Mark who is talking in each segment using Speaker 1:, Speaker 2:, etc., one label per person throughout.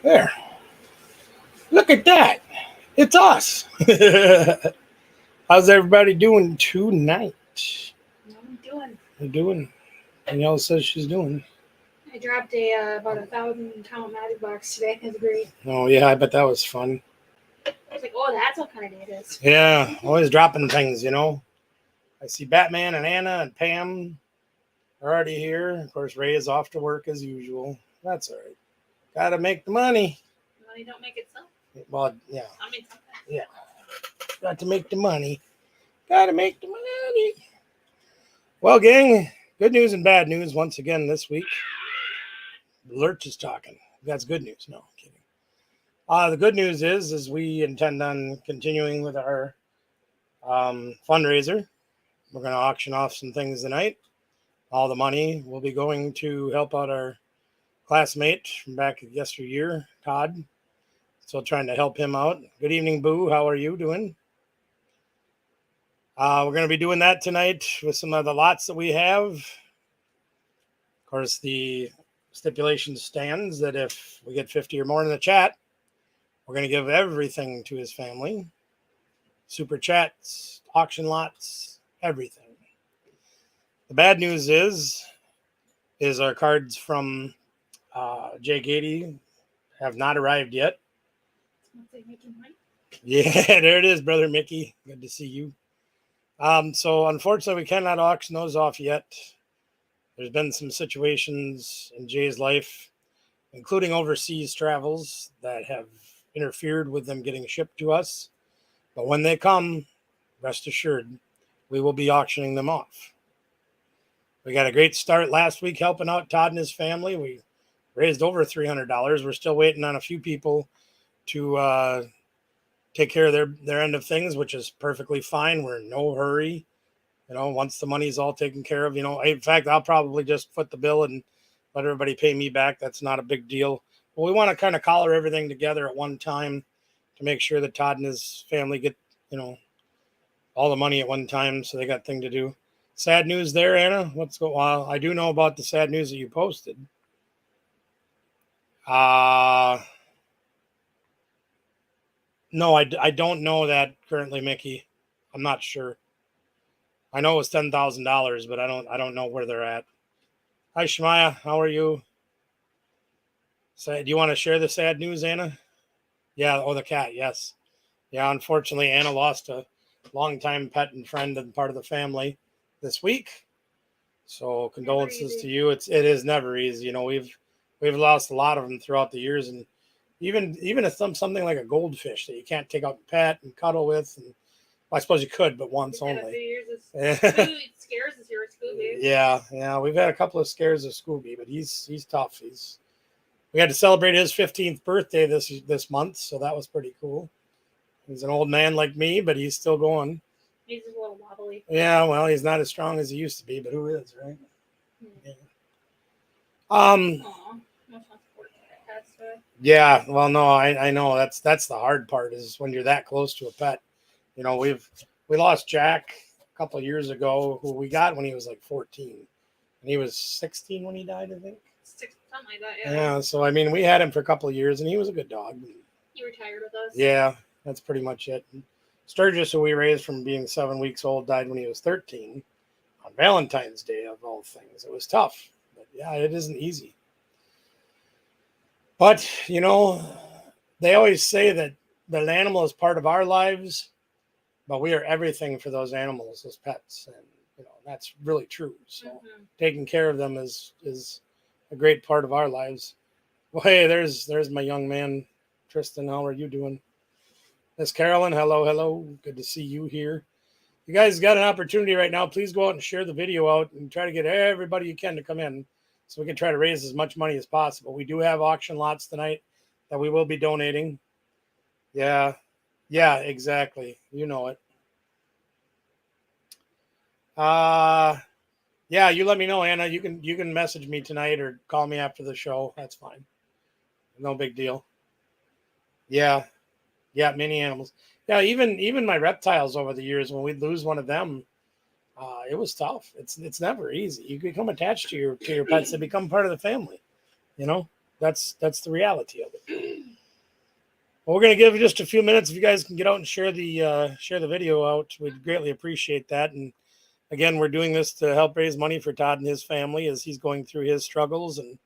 Speaker 1: There. Look at that. It's us. How's everybody doing tonight?
Speaker 2: What am I doing?
Speaker 1: You're doing? Danielle says she's doing.
Speaker 2: I dropped about 1,000 count magic box today. It was great.
Speaker 1: Oh, yeah, I bet that was fun.
Speaker 2: I was like, oh, that's what kind of day it is.
Speaker 1: Yeah, always dropping things, you know. I see Batman and Anna and Pam are already here. Of course, Ray is off to work as usual. That's all right. Gotta make the money.
Speaker 2: Money don't make itself.
Speaker 1: Well, yeah.
Speaker 2: I mean, something.
Speaker 1: Yeah. Got to make the money. Gotta make the money. Well, gang, good news and bad news once again this week. Lurch is talking. That's good news. No, I'm kidding. The good news is we intend on continuing with our fundraiser. We're going to auction off some things tonight. All the money will be going to help out our classmate from back yesteryear, Todd. So trying to help him out. Good evening, Boo. How are you doing? We're going to be doing that tonight with some of the lots that we have. Of course, the stipulation stands that if we get 50 or more in the chat, we're going to give everything to his family. Super chats, auction lots, everything. The bad news is our cards from Jay Gady have not arrived yet. Yeah, there it is, brother Mickey. Good to see you. So unfortunately, we cannot auction those off yet. There's been some situations in Jay's life, including overseas travels, that have interfered with them getting shipped to us. But when they come, rest assured, we will be auctioning them off. We got a great start last week helping out Todd and his family. We raised over $300. We're still waiting on a few people to take care of their end of things, which is perfectly fine. We're in no hurry. You know, once the money's all taken care of, in fact, I'll probably just foot the bill and let everybody pay me back. That's not a big deal. But we want to kind of collar everything together at one time to make sure that Todd and his family get, all the money at one time. So they got thing to do. Sad news there, Anna. What's going on? Well, I do know about the sad news that you posted. No, I don't know that currently, Mickey. I'm not sure. I know it was $10,000, but I don't know where they're at. Hi, Shemaya. How are you? So, do you want to share the sad news, Anna? Yeah. Oh, the cat. Yes. Yeah. Unfortunately, Anna lost a longtime pet and friend and part of the family this week. So condolences to you. It is never easy. We've lost a lot of them throughout the years, and even if something like a goldfish that you can't take out and pet and cuddle with, and well, I suppose you could, but once only.
Speaker 2: Scares us here with Scooby.
Speaker 1: Yeah, we've had a couple of scares of Scooby, but he's tough. We had to celebrate his 15th birthday this month, so that was pretty cool. He's an old man like me, but he's still going.
Speaker 2: He's a little wobbly.
Speaker 1: Yeah, well, he's not as strong as he used to be, but who is, right? Yeah. Yeah, well, no, I know that's the hard part is when you're that close to a pet. We lost Jack a couple of years ago, who we got when he was like 14, and he was 16 when he died, I think.
Speaker 2: Something like that, yeah.
Speaker 1: Yeah, so I mean, we had him for a couple of years, and he was a good dog.
Speaker 2: He retired with us.
Speaker 1: Yeah, that's pretty much it. Sturgis, who we raised from being 7 weeks old, died when he was 13 on Valentine's Day, of all things. It was tough, but yeah, it isn't easy. But, they always say that an animal is part of our lives, but we are everything for those animals as pets. And, that's really true. So taking care of them is a great part of our lives. Well, hey, there's my young man, Tristan. How are you doing? Miss Carolyn, hello. Good to see you here. You guys got an opportunity right now. Please go out and share the video out and try to get everybody you can to come in so we can try to raise as much money as possible. We do have auction lots tonight that we will be donating. Yeah, exactly. You know it. Yeah, you let me know, Anna. You can message me tonight or call me after the show. That's fine. No big deal. Yeah, many animals. Yeah, even my reptiles over the years, when we'd lose one of them, it was tough. It's never easy. You become attached to your pets. They become part of the family. That's the reality of it. Well, we're going to give you just a few minutes. If you guys can get out and share the video out, we'd greatly appreciate that. And again, we're doing this to help raise money for Todd and his family as he's going through his struggles and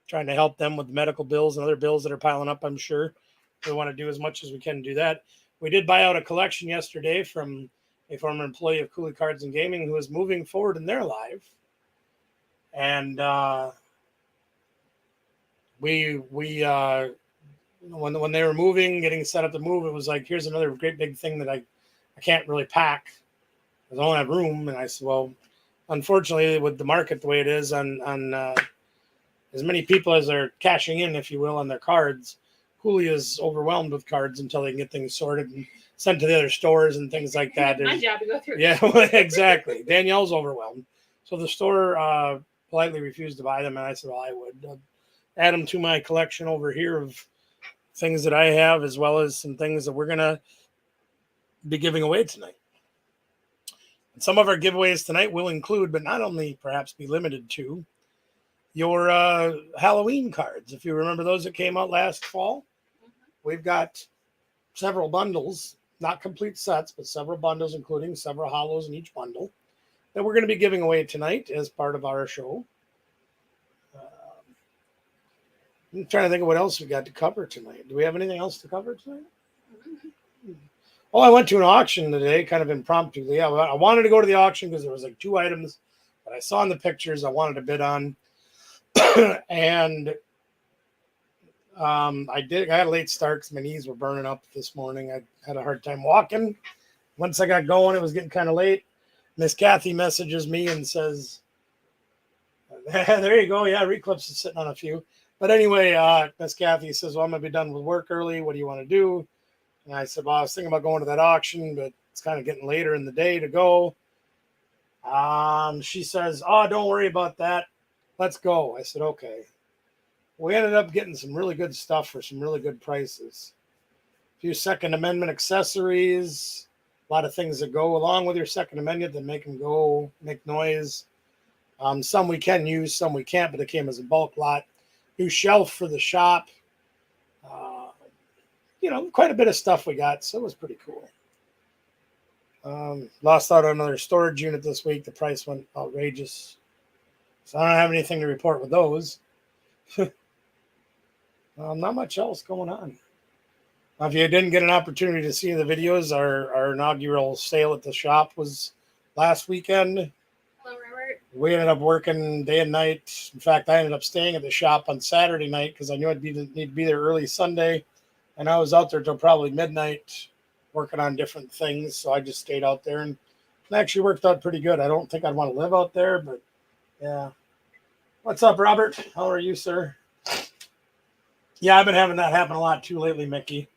Speaker 1: trying to help them with medical bills and other bills that are piling up, I'm sure. We want to do as much as we can to do that. We did buy out a collection yesterday from a former employee of Cooley Cards and Gaming who is moving forward in their life. And when they were moving, getting set up to move, it was like, here's another great big thing that I can't really pack. I don't have room. And I said, well, unfortunately, with the market the way it is on as many people as are cashing in, if you will, on their cards, Cooley is overwhelmed with cards until they can get things sorted and sent to the other stores and things like that.
Speaker 2: My job to go through.
Speaker 1: Yeah, exactly. Danielle's overwhelmed. So the store politely refused to buy them. And I said, well, I would add them to my collection over here of things that I have, as well as some things that we're going to be giving away tonight. And some of our giveaways tonight will include, but not only perhaps be limited to, your Halloween cards. If you remember those that came out last fall, we've got several bundles, not complete sets, but several bundles, including several hollows in each bundle, that we're going to be giving away tonight as part of our show. I'm trying to think of what else we got to cover tonight. Do we have anything else to cover tonight? Oh, I went to an auction today, kind of impromptu. Yeah, I wanted to go to the auction because there was like 2 items that I saw in the pictures I wanted to bid on. And I had a late start because my knees were burning up this morning. I had a hard time walking. Once I got going, it was getting kind of late. Miss Kathy messages me and says, there you go. Yeah, Reclips is sitting on a few. But anyway, Miss Kathy says, well, I'm going to be done with work early. What do you want to do? And I said, well, I was thinking about going to that auction, but it's kind of getting later in the day to go. She says, oh, don't worry about that. Let's go. I said, okay. We ended up getting some really good stuff for some really good prices. A few Second Amendment accessories, a lot of things that go along with your Second Amendment that make them go, make noise. Some we can use, some we can't, but it came as a bulk lot. New shelf for the shop. Quite a bit of stuff we got, so it was pretty cool. Lost out on another storage unit this week. The price went outrageous. So I don't have anything to report with those. Not much else going on. Now, if you didn't get an opportunity to see the videos, our inaugural sale at the shop was last weekend.
Speaker 2: Hello, Robert.
Speaker 1: We ended up working day and night. In fact, I ended up staying at the shop on Saturday night because I knew I'd need to be there early Sunday. And I was out there till probably midnight working on different things. So I just stayed out there and it actually worked out pretty good. I don't think I'd want to live out there, but yeah. What's up, Robert? How are you, sir? Yeah, I've been having that happen a lot too lately, Mickey.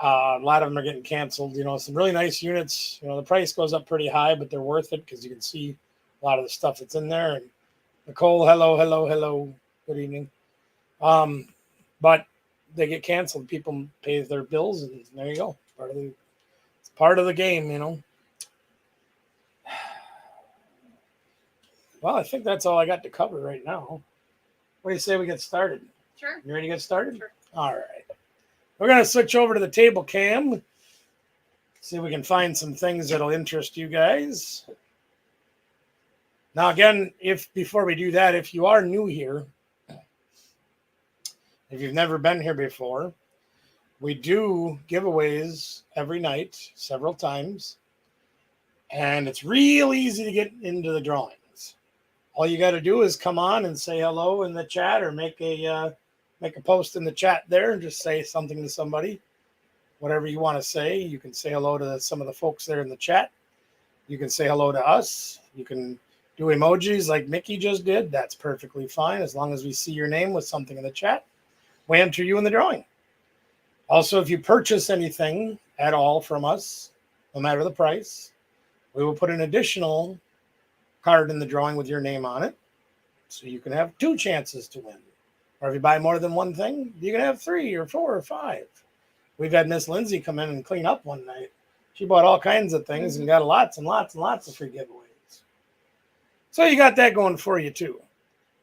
Speaker 1: A lot of them are getting canceled. Some really nice units. The price goes up pretty high, but they're worth it because you can see a lot of the stuff that's in there. And Nicole, hello. Good evening. But they get canceled. People pay their bills, and there you go. It's part of the game, Well, I think that's all I got to cover right now. What do you say we get started?
Speaker 2: Sure.
Speaker 1: You ready to get started?
Speaker 2: Sure.
Speaker 1: All right. We're going to switch over to the table cam. See if we can find some things that'll interest you guys. Now, again, before we do that, if you are new here, if you've never been here before, we do giveaways every night, several times. And it's real easy to get into the drawings. All you got to do is come on and say hello in the chat or make a post in the chat there and just say something to somebody. Whatever you want to say. You can say hello to some of the folks there in the chat. You can say hello to us. You can do emojis like Mickey just did. That's perfectly fine as long as we see your name with something in the chat. We enter you in the drawing. Also, if you purchase anything at all from us, no matter the price, we will put an additional card in the drawing with your name on it. So you can have 2 chances to win. Or if you buy more than one thing, you can have 3 or 4 or 5. We've had Miss Lindsay come in and clean up one night. She bought all kinds of things and got lots and lots and lots of free giveaways. So you got that going for you too.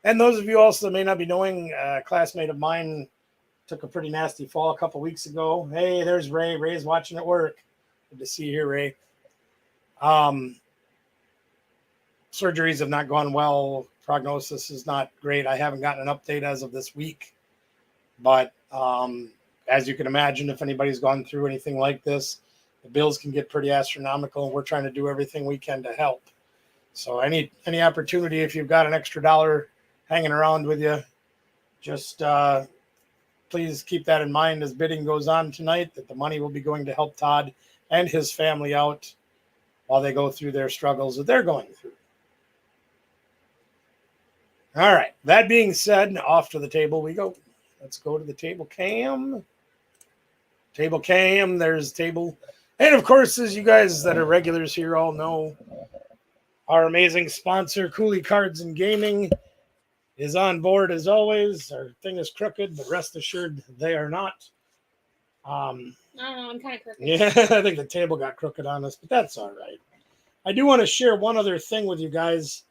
Speaker 1: And those of you also that may not be knowing, a classmate of mine, took a pretty nasty fall a couple weeks ago. Hey, there's Ray. Ray's watching at work. Good to see you here, Ray. Surgeries have not gone well. Prognosis is not great. I haven't gotten an update as of this week. But as you can imagine, if anybody's gone through anything like this, the bills can get pretty astronomical, and we're trying to do everything we can to help. So any opportunity, if you've got an extra dollar hanging around with you, just please keep that in mind as bidding goes on tonight, that the money will be going to help Todd and his family out while they go through their struggles that they're going through. All right. That being said, off to the table we go. Let's go to the table cam. Table cam. There's table. And of course, as you guys that are regulars here all know, our amazing sponsor, Cooley Cards and Gaming, is on board as always. Our thing is crooked, but rest assured they are not.
Speaker 2: I don't know, I'm kind of crooked.
Speaker 1: Yeah, I think the table got crooked on us, but that's all right. I do want to share one other thing with you guys,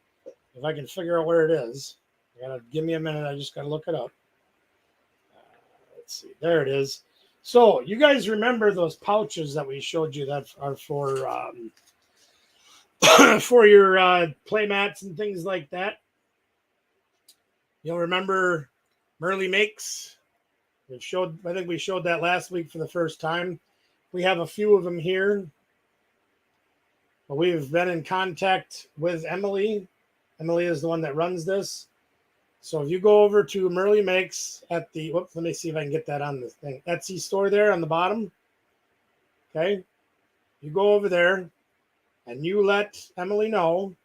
Speaker 1: if I can figure out where it is. You gotta give me a minute. I just gotta look it up. Let's see. There it is. So you guys remember those pouches that we showed you that are for for your play mats and things like that? You'll remember Merle Makes. I think we showed that last week for the first time. We have a few of them here. But we've been in contact with Emily. Emily is the one that runs this. So if you go over to Merle Makes at the, let me see if I can get that on this thing. Etsy store there on the bottom. Okay. You go over there and you let Emily know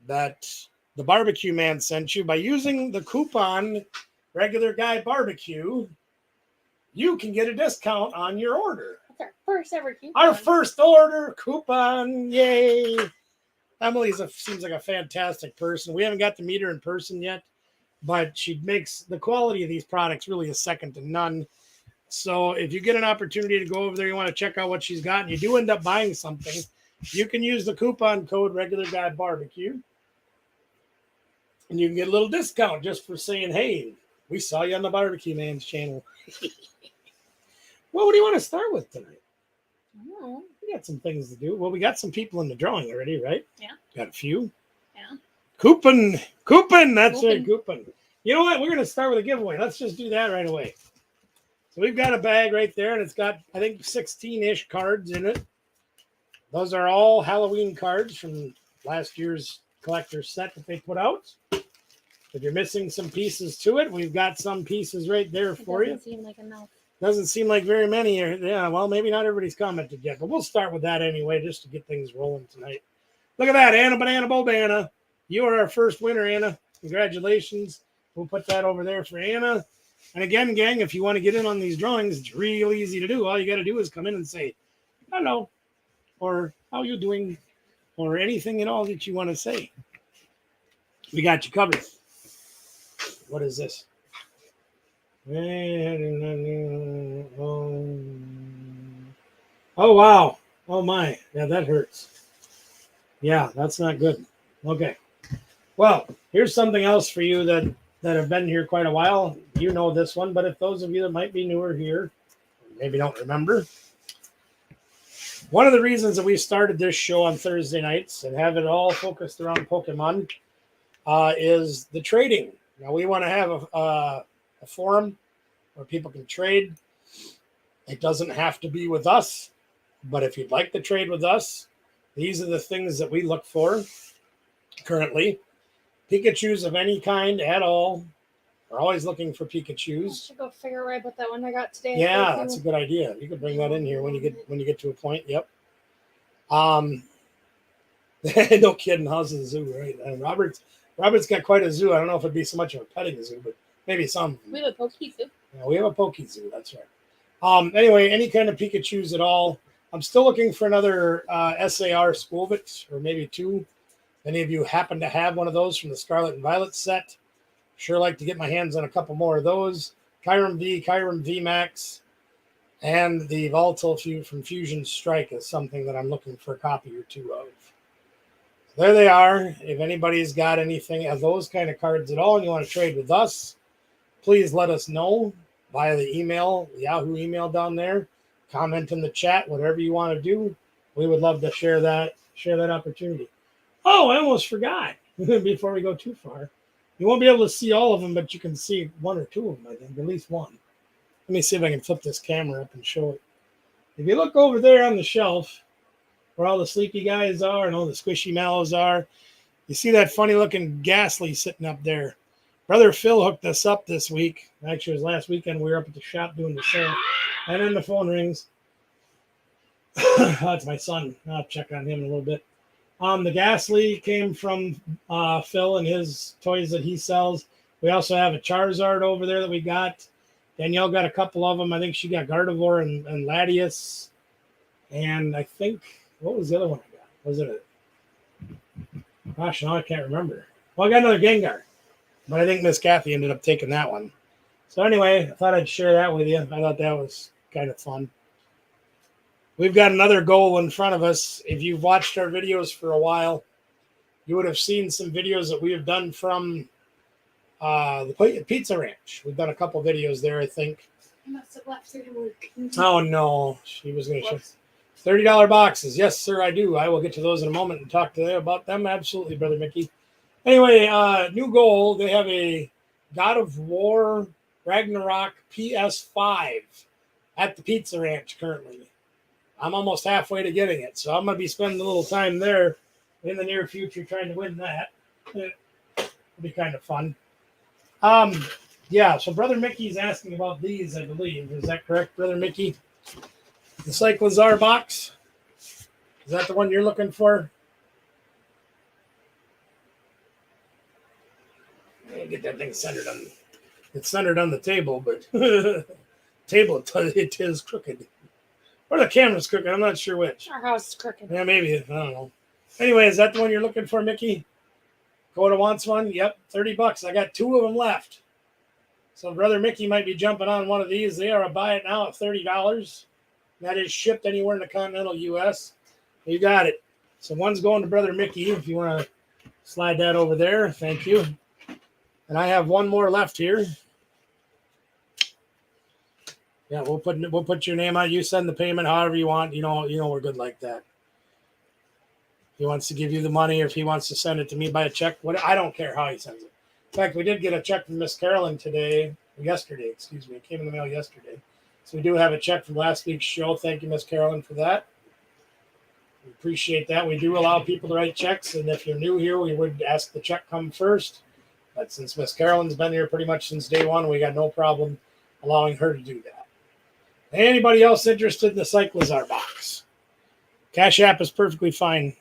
Speaker 1: that the barbecue man sent you. By using the coupon Regular Guy Barbecue, you can get a discount on your order.
Speaker 2: That's our first ever coupon.
Speaker 1: Our first order coupon. Yay. Emily seems like a fantastic person. We haven't got to meet her in person yet, but she makes the quality of these products really a second to none. So if you get an opportunity to go over there, you want to check out what she's got, and you do end up buying something, you can use the coupon code Regular Guy Barbecue, and you can get a little discount just for saying, hey, we saw you on the Barbecue Man's channel. Well, what do you want to start with tonight?
Speaker 2: I don't know.
Speaker 1: We got some things to do. Well, we got some people in the drawing already, right?
Speaker 2: Yeah.
Speaker 1: Got a few.
Speaker 2: Yeah.
Speaker 1: Coupon. That's right, coupon. You know what? We're going to start with a giveaway. Let's just do that right away. So we've got a bag right there, and it's got, I think, 16-ish cards in it. Those are all Halloween cards from last year's collector's set that they put out. If you're missing some pieces to it, we've got some pieces right there for you.
Speaker 2: Doesn't seem like enough.
Speaker 1: Doesn't seem like very many. Yeah, well, maybe not everybody's commented yet, but we'll start with that anyway, just to get things rolling tonight. Look at that, Anna Banana Bobana. You are our first winner, Anna. Congratulations. We'll put that over there for Anna. And again, gang, if you want to get in on these drawings, it's real easy to do. All you got to do is come in and say, hello, or how you doing, or anything at all that you want to say. We got you covered. What is this? Oh, wow. Oh, my. Yeah, that hurts. Yeah, that's not good. Okay. Well, here's something else for you that have been here quite a while. You know this one, but if those of you that might be newer here, maybe don't remember. One of the reasons that we started this show on Thursday nights and have it all focused around Pokemon is the trading. Now, we want to have a forum where people can trade. It doesn't have to be with us, but if you'd like to trade with us, these are the things that we look for currently. Pikachus of any kind at all. We're always looking for Pikachus.
Speaker 2: I should go figure out where I put that one I got today.
Speaker 1: Yeah, that's a good idea. You could bring that in here when you get to a point. Yep. No kidding. How's the zoo, right? And Robert's got quite a zoo. I don't know if it'd be so much of a petting zoo, but maybe some.
Speaker 2: We have a Poke Zoo.
Speaker 1: Yeah, we have a Poke Zoo. That's right. Anyway, any kind of Pikachus at all. I'm still looking for another SAR Squovit, or maybe two. Any of you happen to have one of those from the Scarlet and Violet set? Sure like to get my hands on a couple more of those. Kyurem V, Kyurem V Max, and the Volatile from Fusion Strike is something that I'm looking for a copy or two of. There they are. If anybody's got anything of those kind of cards at all and you want to trade with us, please let us know. via the email, the Yahoo email down there. Comment in the chat, whatever you want to do. We would love to share that opportunity. Oh, I almost forgot before we go too far. You won't be able to see all of them, but you can see one or two of them, I think, at least one. Let me see if I can flip this camera up and show it. If you look over there on the shelf where all the sleepy guys are and all the squishy mallows are, you see that funny looking Ghastly sitting up there. Brother Phil hooked us up this week. Actually, it was last weekend. We were up at the shop doing the sale. And then the phone rings. That's my son. I'll check on him in a little bit. The Ghastly came from Phil and his toys that he sells. We also have a Charizard over there that we got. Danielle got a couple of them. I think she got Gardevoir and Latias. And I think, what was the other one I got? Was it gosh, now I can't remember. Well, I got another Gengar. But I think Miss Kathy ended up taking that one. So anyway, I thought I'd share that with you. I thought that was kind of fun. We've got another goal in front of us. If you've watched our videos for a while, you would have seen some videos that we have done from the Pizza Ranch. We've done a couple videos there, I think.
Speaker 2: I must have left it to work.
Speaker 1: Oh, no. She was going to show $30 boxes. Yes, sir, I do. I will get to those in a moment and talk to them about them. Absolutely, Brother Mickey. Anyway, new goal. They have a God of War Ragnarok PS5 at the Pizza Ranch currently. I'm almost halfway to getting it, so I'm going to be spending a little time there in the near future trying to win that. It'll be kind of fun. Yeah, so Brother Mickey's asking about these, I believe. Is that correct, Brother Mickey? The Cyclozar box? Is that the one you're looking for? Get that thing centered on. It's centered on the table, but table it is crooked. Or the camera's crooked. I'm not sure which.
Speaker 2: Our house is crooked.
Speaker 1: Yeah, maybe. I don't know. Anyway, is that the one you're looking for, Mickey? Coda wants one. Yep, $30. I got two of them left. So Brother Mickey might be jumping on one of these. They are a buy it now at $30. That is shipped anywhere in the continental U.S. You got it. So one's going to Brother Mickey. If you want to slide that over there, thank you. And I have one more left here. Yeah, we'll put your name on. You send the payment however you want. You know we're good like that. If he wants to give you the money, or if he wants to send it to me by a check, I don't care how he sends it. In fact, we did get a check from Miss Carolyn yesterday. Excuse me, it came in the mail yesterday. So we do have a check from last week's show. Thank you, Miss Carolyn, for that. We appreciate that. We do allow people to write checks, and if you're new here, we would ask the check come first. But since Miss Carolyn's been here pretty much since day one, we got no problem allowing her to do that. Anybody else interested in the Cyclozar box? Cash App is perfectly fine.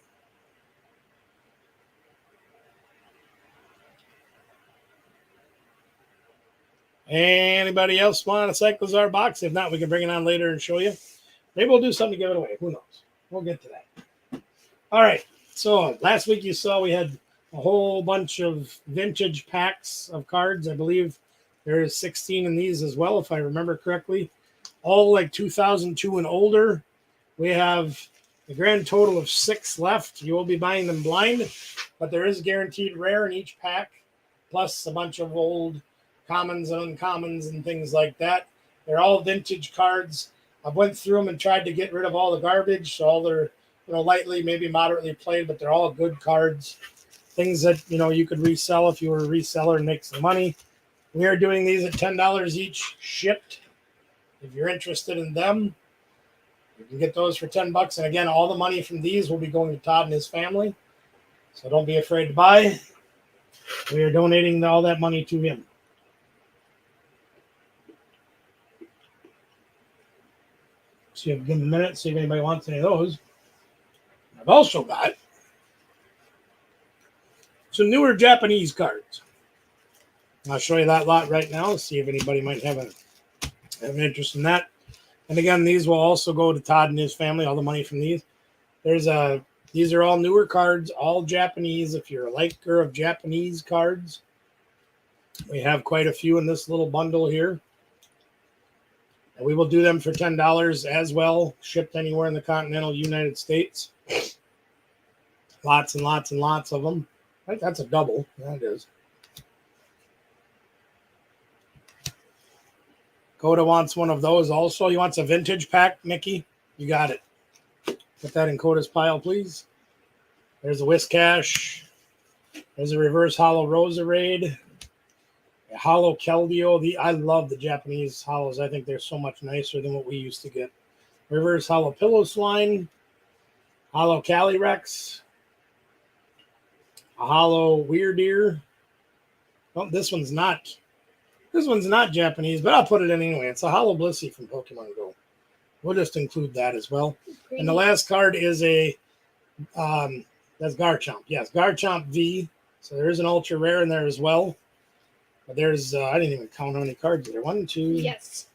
Speaker 1: Anybody else want a Cyclozar box? If not, we can bring it on later and show you. Maybe we'll do something to give it away. Who knows? We'll get to that. All right. So last week you saw we had a whole bunch of vintage packs of cards. I believe there is 16 in these as well, if I remember correctly. All like 2002 and older. We have a grand total of 6 left. You will be buying them blind, but there is guaranteed rare in each pack, plus a bunch of old commons and uncommons and things like that. They're all vintage cards. I went through them and tried to get rid of all the garbage. So all they're lightly, maybe moderately played, but they're all good cards. Things that you could resell if you were a reseller and make some money. We are doing these at $10 each, shipped. If you're interested in them, you can get those for $10. And again, all the money from these will be going to Todd and his family. So don't be afraid to buy. We are donating all that money to him. So you have to give him a minute, see if anybody wants any of those. I've also got some newer Japanese cards. I'll show you that lot right now. See if anybody might have an interest in that. And again, these will also go to Todd and his family, all the money from these. These are all newer cards, all Japanese. If you're a liker of Japanese cards, we have quite a few in this little bundle here. And we will do them for $10 as well, shipped anywhere in the continental United States. Lots and lots and lots of them. I think that's a double. Yeah, it is. Coda wants one of those also. He wants a vintage pack, Mickey. You got it. Put that in Coda's pile, please. There's a Whiscash. There's a reverse hollow Roserade. A hollow Keldeo. I love the Japanese hollows. I think they're so much nicer than what we used to get. Reverse hollow Pillow Swine. Hollow Calyrex. A hollow Weird Ear. Oh, this one's not Japanese, but I'll put it in anyway. It's a hollow Blissey from Pokemon Go. We'll just include that as well. And the last card is that's Garchomp. Yes, Garchomp V. So there is an ultra rare in there as well. But there's I didn't even count how many cards there. 1, 2.
Speaker 2: Yes.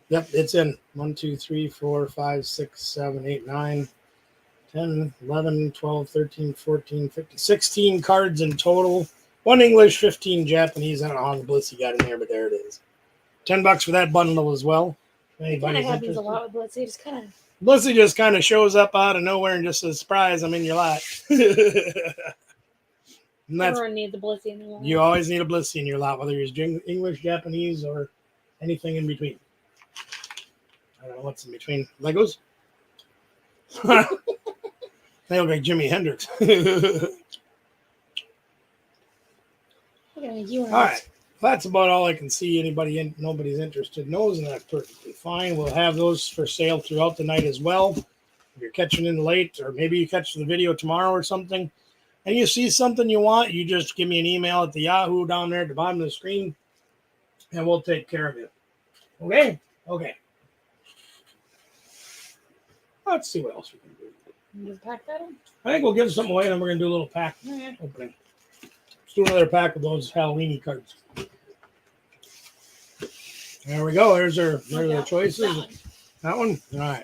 Speaker 1: Yep, it's in 1, 2, 3, 4, 5, 6, 7, 8, 9, 10, 11, 12, 13, 14, 15, 16 cards in total. 1 English, 15 Japanese. I don't know how the Blissey got in there, but there it is. $10 for that bundle as well.
Speaker 2: I kind of happens a lot with Blissey.
Speaker 1: Blissey just kind of shows up out of nowhere and just says, surprise, I'm in your lot.
Speaker 2: Everyone needs a Blissey in their lot.
Speaker 1: You always need a Blissey in your lot, whether you're English, Japanese, or anything in between. I don't know what's in between. Legos? They look like Jimi Hendrix. All right. That's about all I can see. Nobody's interested knows, and that's perfectly fine. We'll have those for sale throughout the night as well. If you're catching in late, or maybe you catch the video tomorrow or something, and you see something you want, you just give me an email at the Yahoo down there at the bottom of the screen, and we'll take care of it. Okay? Okay. Let's see what else we can do.
Speaker 2: Just pack that in?
Speaker 1: I think we'll give something away, and then we're going to do a little pack opening. Let's do another pack of those Halloween cards. There we go. There's our choices. That one? All right.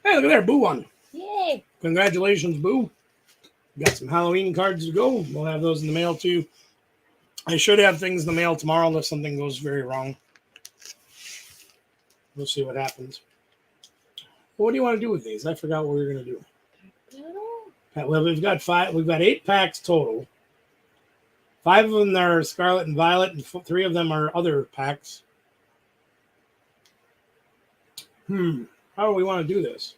Speaker 1: Hey, look at there. Boo won.
Speaker 2: Yay.
Speaker 1: Congratulations, Boo. Got some Halloween cards to go. We'll have those in the mail, too. I should have things in the mail tomorrow unless something goes very wrong. We'll see what happens. What do you want to do with these? I forgot what we were going to do. Well, we've got 5. We've got 8 packs total. 5 of them are Scarlet and Violet, and 3 of them are other packs. How do we want to do this?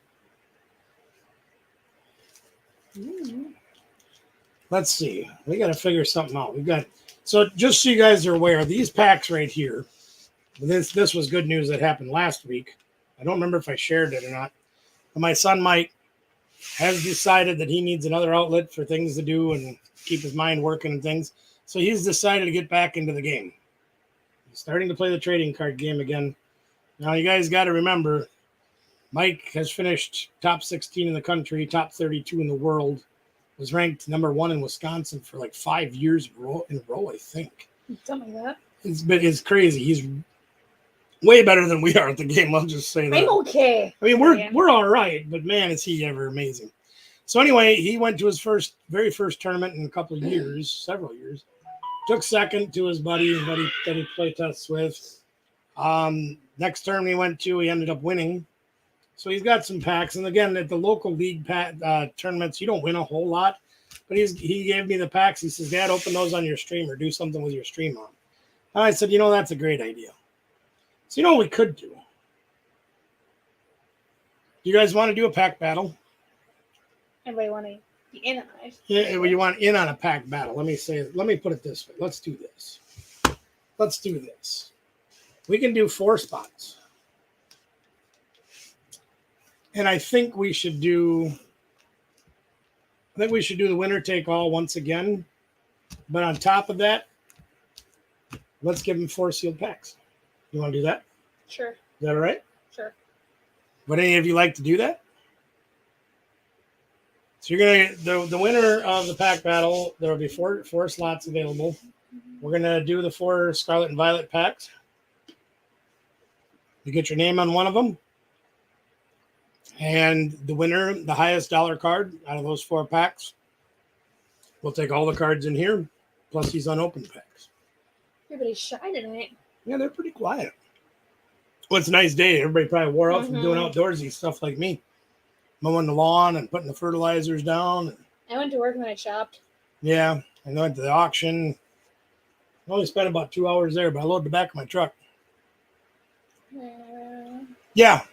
Speaker 1: Let's see. We got to figure something out. So just so you guys are aware, these packs right here. This was good news that happened last week. I don't remember if I shared it or not. But my son Mike has decided that he needs another outlet for things to do and keep his mind working and things. So he's decided to get back into the game. He's starting to play the trading card game again. Now, you guys got to remember, Mike has finished top 16 in the country, top 32 in the world, was ranked number 1 in Wisconsin for like 5 years in a row, I think.
Speaker 2: Something like that.
Speaker 1: It's crazy. He's way better than we are at the game. I'll just say that.
Speaker 2: I'm okay.
Speaker 1: I mean, we're all right, but man, is he ever amazing. So anyway, he went to his very first tournament in a couple of years, several years. Took second to his buddy that he play tests with. Next tournament he went to, he ended up winning. So he's got some packs. And again, at the local league tournaments, you don't win a whole lot. But he gave me the packs. He says, Dad, open those on your stream or do something with your stream on. And I said, that's a great idea. So you know what we could do? Do you guys want to do a pack battle?
Speaker 2: Everybody want to be in on it.
Speaker 1: Yeah, you want in on a pack battle. Let me put it this way. Let's do this. We can do 4 spots. And I think we should do the winner take all once again. But on top of that, let's give them 4 sealed packs. You want to do that?
Speaker 2: Sure.
Speaker 1: Is that all right?
Speaker 2: Sure.
Speaker 1: Would any of you like to do that? So you're gonna the winner of the pack battle. There will be four slots available. We're gonna do the 4 Scarlet and Violet packs. You get your name on one of them, and the winner, the highest dollar card out of those 4 packs, we'll take all the cards in here, plus these unopened packs.
Speaker 2: Everybody's shy tonight.
Speaker 1: Yeah, they're pretty quiet. Well, it's a nice day. Everybody probably wore out from doing outdoorsy stuff like me. Mowing the lawn and putting the fertilizers down.
Speaker 2: I went to work and I shopped.
Speaker 1: Yeah, I went to the auction. I only spent about 2 hours there, but I loaded the back of my truck. Yeah.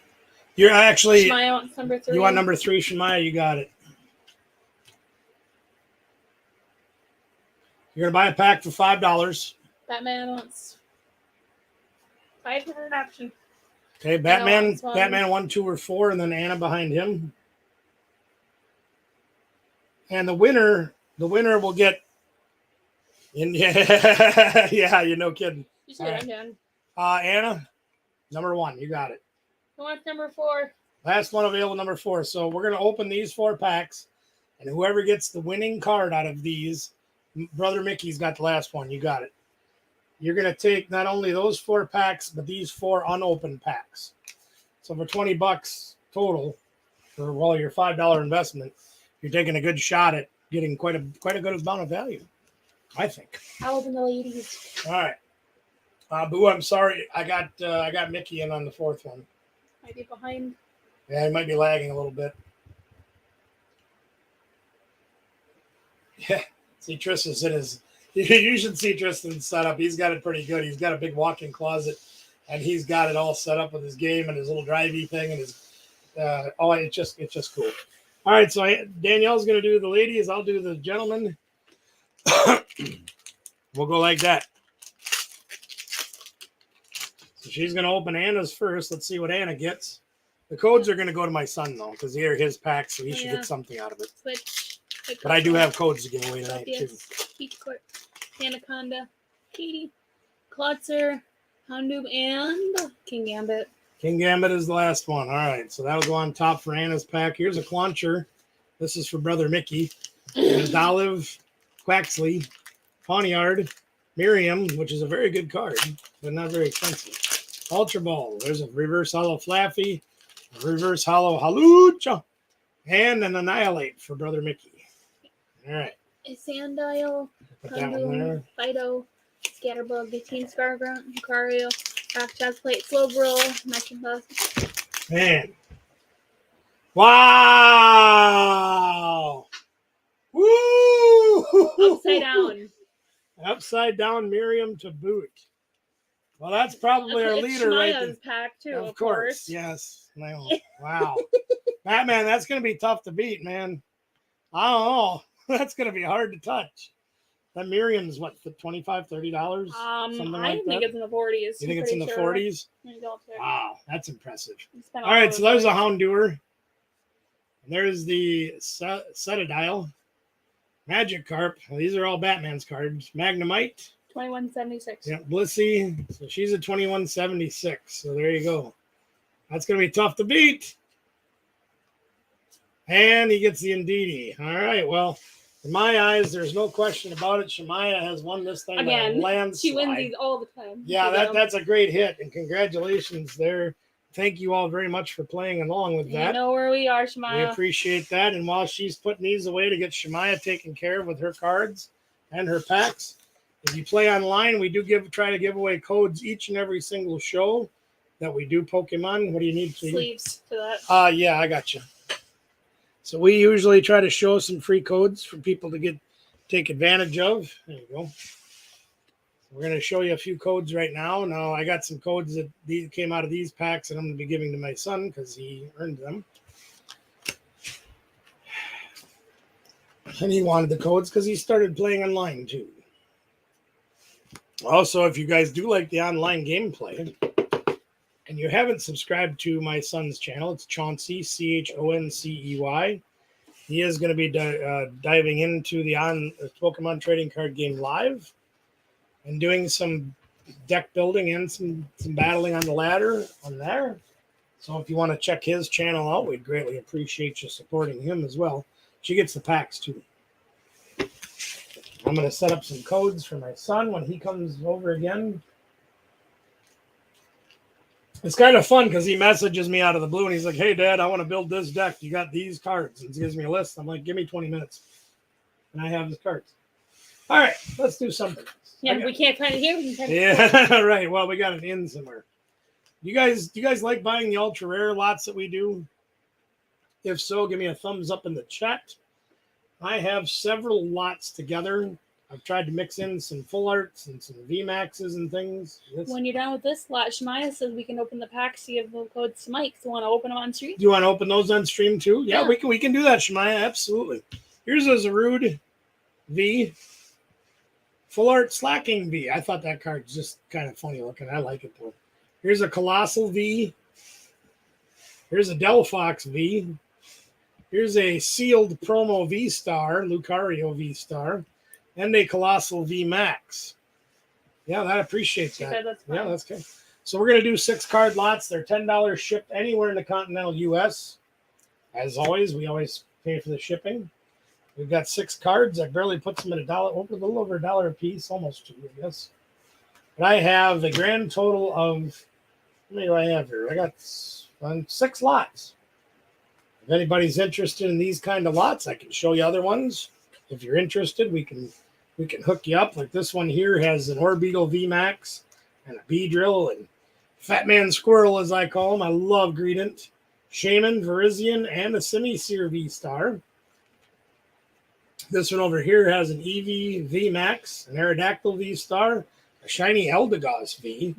Speaker 1: You're actually.
Speaker 2: Shemaya wants number 3.
Speaker 1: You want number 3, Shemaya? You got it. You're gonna buy a pack for $5.
Speaker 2: Batman wants 500 option.
Speaker 1: Okay, Batman 1, 2, or 4, and then Anna behind him. And the winner will get. Yeah, you're no kidding.
Speaker 2: You see what I'm doing.
Speaker 1: Anna, number 1, you got it.
Speaker 2: Who wants number 4?
Speaker 1: Last one available, number 4. So we're gonna open these 4 packs, and whoever gets the winning card out of these, Brother Mickey's got the last one. You got it. You're gonna take not only those 4 packs, but these 4 unopened packs. So for $20 total, for your $5 investment, you're taking a good shot at getting quite a good amount of value, I think.
Speaker 2: I'll open the ladies.
Speaker 1: All right. Boo, I'm sorry. I got Mickey in on the 4th one.
Speaker 2: Might be behind.
Speaker 1: Yeah, he might be lagging a little bit. Yeah. See, Tristan's in his. You should see Tristan's setup. He's got it pretty good. He's got a big walk-in closet, and he's got it all set up with his game and his little drivey thing and his. It's just cool. All right, so Danielle's going to do the ladies. I'll do the gentlemen. We'll go like that. So she's going to open Anna's first. Let's see what Anna gets. The codes are going to go to my son, though, because they're his packs, so he should get something out of it.
Speaker 2: Switch.
Speaker 1: But I do have codes to give away tonight, too.
Speaker 2: Peach Court, Anaconda, Katie, Klotzer, Houndoom, and King Gambit.
Speaker 1: King Gambit is the last one. All right, so that'll go on top for Anna's pack. Here's a Clauncher. This is for Brother Mickey. There's Olive, Quaxley, Pawniard, Miriam, which is a very good card, but not very expensive. Ultra Ball. There's a Reverse Hollow Flaffy, a Reverse Hollow Halucha, and an Annihilate for Brother Mickey. All right.
Speaker 2: A Sandile,
Speaker 1: Put that one there.
Speaker 2: Fido, Scatterbug, 18 Scargrunt, Lucario, Rock Plate, Slowbro, Machintosh.
Speaker 1: Man. Wow. Woo!
Speaker 2: Upside down.
Speaker 1: Upside down Miriam to boot. Well, that's probably our leader right there.
Speaker 2: Pack too,
Speaker 1: of course. Yes. No. Wow. Batman, that's going to be tough to beat, man. I don't know. That's going to be hard to touch. That Miriam's what, $25, $30? Something like
Speaker 2: I think it's in the 40s.
Speaker 1: You think it's in the 40s? Wow, that's impressive. All right, so there's a Houndour. And there's the Cetadile. Magikarp. Well, these are all Batman's cards. Magnemite.
Speaker 2: 2176.
Speaker 1: Yeah, Blissey. So she's a 2176. So there you go. That's going to be tough to beat. And he gets the Indeedee. All right, well, in my eyes, there's no question about it. Shemaya has won this thing
Speaker 2: again.
Speaker 1: Landslide.
Speaker 2: She wins these all the time.
Speaker 1: Yeah, that's a great hit, and congratulations there. Thank you all very much for playing along with that.
Speaker 2: You know where we are, Shemaya.
Speaker 1: We appreciate that. And while she's putting these away to get Shemaya taken care of with her cards and her packs, if you play online, we do try to give away codes each and every single show that we do Pokemon. What do you need?
Speaker 2: Sleeves to that.
Speaker 1: Yeah, I got you. So we usually try to show some free codes for people to take advantage of. There you go. We're going to show you a few codes right now. Now, I got some codes that came out of these packs that I'm going to be giving to my son because he earned them. And he wanted the codes because he started playing online too. Also, if you guys do like the online gameplay and you haven't subscribed to my son's channel, it's Chauncey, Choncey. He is going to be diving into the Pokemon trading card game live and doing some deck building and some battling on the ladder on there. So if you want to check his channel out, we'd greatly appreciate you supporting him as well. She gets the packs too. I'm going to set up some codes for my son when he comes over again. It's kind of fun because he messages me out of the blue and he's like, "Hey, Dad, I want to build this deck. You got these cards?" And he gives me a list. I'm like, "Give me 20 minutes." And I have his cards. All right, let's do something.
Speaker 2: Yeah, we can't find it here. We can find
Speaker 1: it right. Well, we got an in somewhere. Do you guys like buying the ultra rare lots that we do? If so, give me a thumbs up in the chat. I have several lots together I've tried to mix in some full arts and some VMAXs and things.
Speaker 2: When you're done with this lot, Shemaya says we can open the packs. You have the codes to Mike. So want to open them on stream?
Speaker 1: Do you want to open those on stream too? Yeah,
Speaker 2: Yeah.
Speaker 1: we can do that, Shemaya. Absolutely. Here's a Zarude V. Full art slacking V. I thought that card's just kind of funny looking. I like it though. Here's a Colossal V. Here's a Delphox V. Here's a sealed promo V Star, Lucario V Star, and a Colossal V Max. Yeah, I appreciate that. Yeah, that's good. So we're going to do 6 card lots. They're $10 shipped anywhere in the continental U.S. As always, we always pay for the shipping. We've got 6 cards. That barely puts them at $1, a little over $1 a piece, almost 2, I guess. But I have a grand total of, how many do I have here? I got 6 lots. If anybody's interested in these kind of lots, I can show you other ones. If you're interested, we can hook you up. Like this one here has an Orbeetle VMAX and a Beedrill and Fat Man Squirrel, as I call him. I love Greedent, Shaman, Verizian, and a Simisear V-Star. This one over here has an Eevee VMAX, an Aerodactyl V-Star, a shiny Eldegoss V,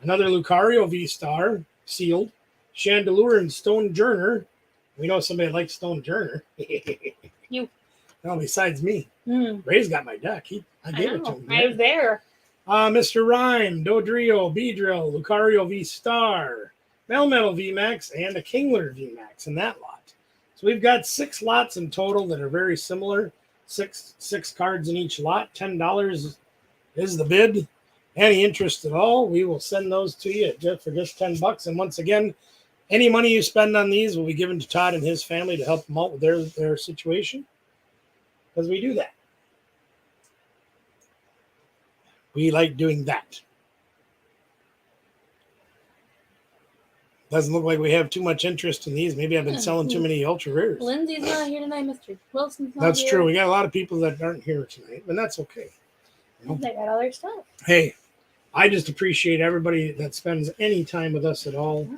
Speaker 1: another Lucario V-Star, sealed, Chandelure and Stone Journer. We know somebody likes Stone Journer.
Speaker 2: You.
Speaker 1: No, besides me. Ray's got my deck. I gave it to him.
Speaker 2: I was there.
Speaker 1: Mr. Rhyme, Dodrio, Beedrill, Lucario V-Star, Melmetal VMAX, and a Kingler VMAX in that lot. So we've got 6 lots in total that are very similar. Six cards in each lot. $10 is the bid. Any interest at all, we will send those to you for just $10. And once again, any money you spend on these will be given to Todd and his family to help them out with their situation. Because we do that. We like doing that. Doesn't look like we have too much interest in these. Maybe I've been selling too many ultra rares.
Speaker 2: Lindsay's not here tonight, Mr. Wilson's not
Speaker 1: That's
Speaker 2: here.
Speaker 1: true. We got a lot of people that aren't here tonight, but that's okay.
Speaker 2: You know? They got all their stuff.
Speaker 1: Hey, I just appreciate everybody that spends any time with us at all.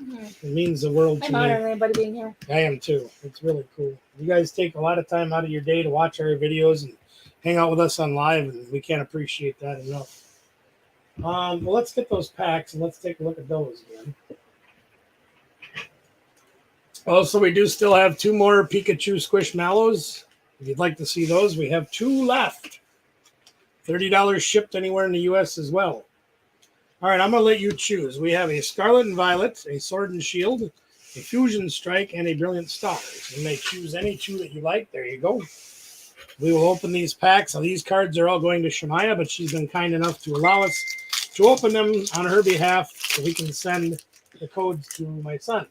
Speaker 1: It means the world to me.
Speaker 2: I'm honored everybody being here.
Speaker 1: I am too. It's really cool. You guys take a lot of time out of your day to watch our videos and hang out with us on live, and we can't appreciate that enough. Well, let's get those packs and let's take a look at those again. Also, we do still have 2 more Pikachu Squishmallows. If you'd like to see those, we have 2 left. $30 shipped anywhere in the U.S. as well. All right, I'm going to let you choose. We have a Scarlet and Violet, a Sword and Shield, a Fusion Strike, and a Brilliant Stars. You may choose any 2 that you like. There you go. We will open these packs. Now, these cards are all going to Shemaya, but she's been kind enough to allow us to open them on her behalf so we can send the codes to my son.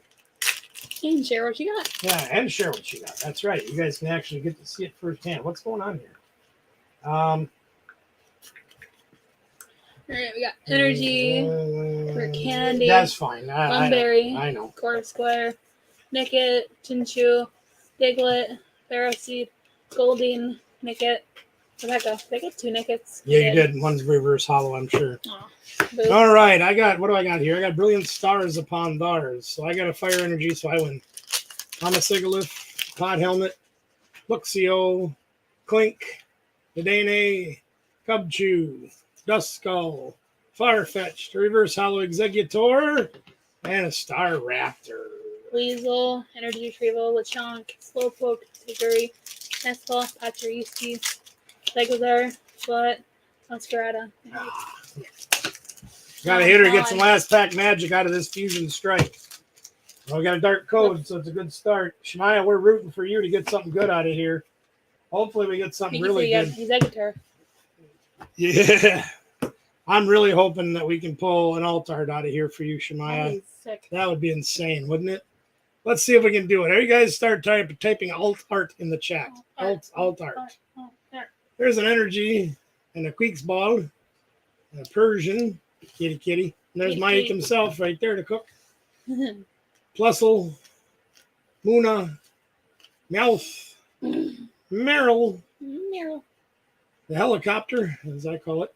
Speaker 2: And share what you got.
Speaker 1: Yeah, and share what you got. That's right. You guys can actually get to see it firsthand. What's going on here?
Speaker 2: All right, we got Energy for Candy.
Speaker 1: That's fine.
Speaker 2: Lunberry.
Speaker 1: I know.
Speaker 2: Core Square. Nickit. Chinchu. Diglett. Ferroseed. Golding. Nickit. Rebecca. Did I get 2 Nickits?
Speaker 1: Yeah, you did. One's reverse hollow, I'm sure.
Speaker 2: Oh,
Speaker 1: all right, what do I got here? I got Brilliant Stars upon bars. So I got a Fire Energy, so I win. Homosigalith, Pod Helmet, Luxio, Clink, Dedenne, Cubchoo, Duskull, Farfetch'd, Reverse Hollow Executor, and a Star Raptor.
Speaker 2: Weasel, Energy Retrieval, Lechonk, Slowpoke, Tiggery, Nestle, Pachiriski, Legozar, Slut, Masquerada.
Speaker 1: Got to hit her, get some last pack magic out of this Fusion Strike. Well, we got a dark code, so it's a good start. Shemaya, we're rooting for you to get something good out of here. Hopefully we get something really good.
Speaker 2: Executor.
Speaker 1: Yeah. I'm really hoping that we can pull an Altart out of here for you, Shemaya.
Speaker 2: Sick.
Speaker 1: That would be insane, wouldn't it? Let's see if we can do it. There you guys start typing Alt-Art in the chat. Alt-Art. There's an Energy and a Queeks Ball and a Persian. Kitty. And there's Mike himself right there to cook. Plusle, Muna, Meowth, Meryl, the Helicopter, as I call it.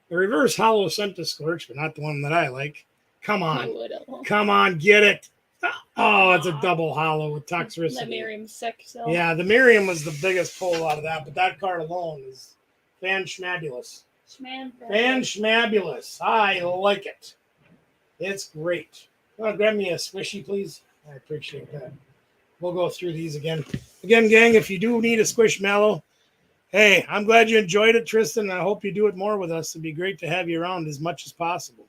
Speaker 1: The Reverse Hollow Scentiscorch, but not the one that I like. Come on, get it. Oh, it's a double hollow with Toxicity.
Speaker 2: That Miriam's sick. So.
Speaker 1: Yeah, the Miriam was the biggest pull out of that, but that card alone is Fan-schmabulous.
Speaker 2: Schman.
Speaker 1: Fan-schmabulous. I like it. It's great. You want to grab me a squishy, please? I appreciate that. We'll go through these again. Again, gang, if you do need a Squishmallow, hey, I'm glad you enjoyed it, Tristan. I hope you do it more with us. It'd be great to have you around as much as possible.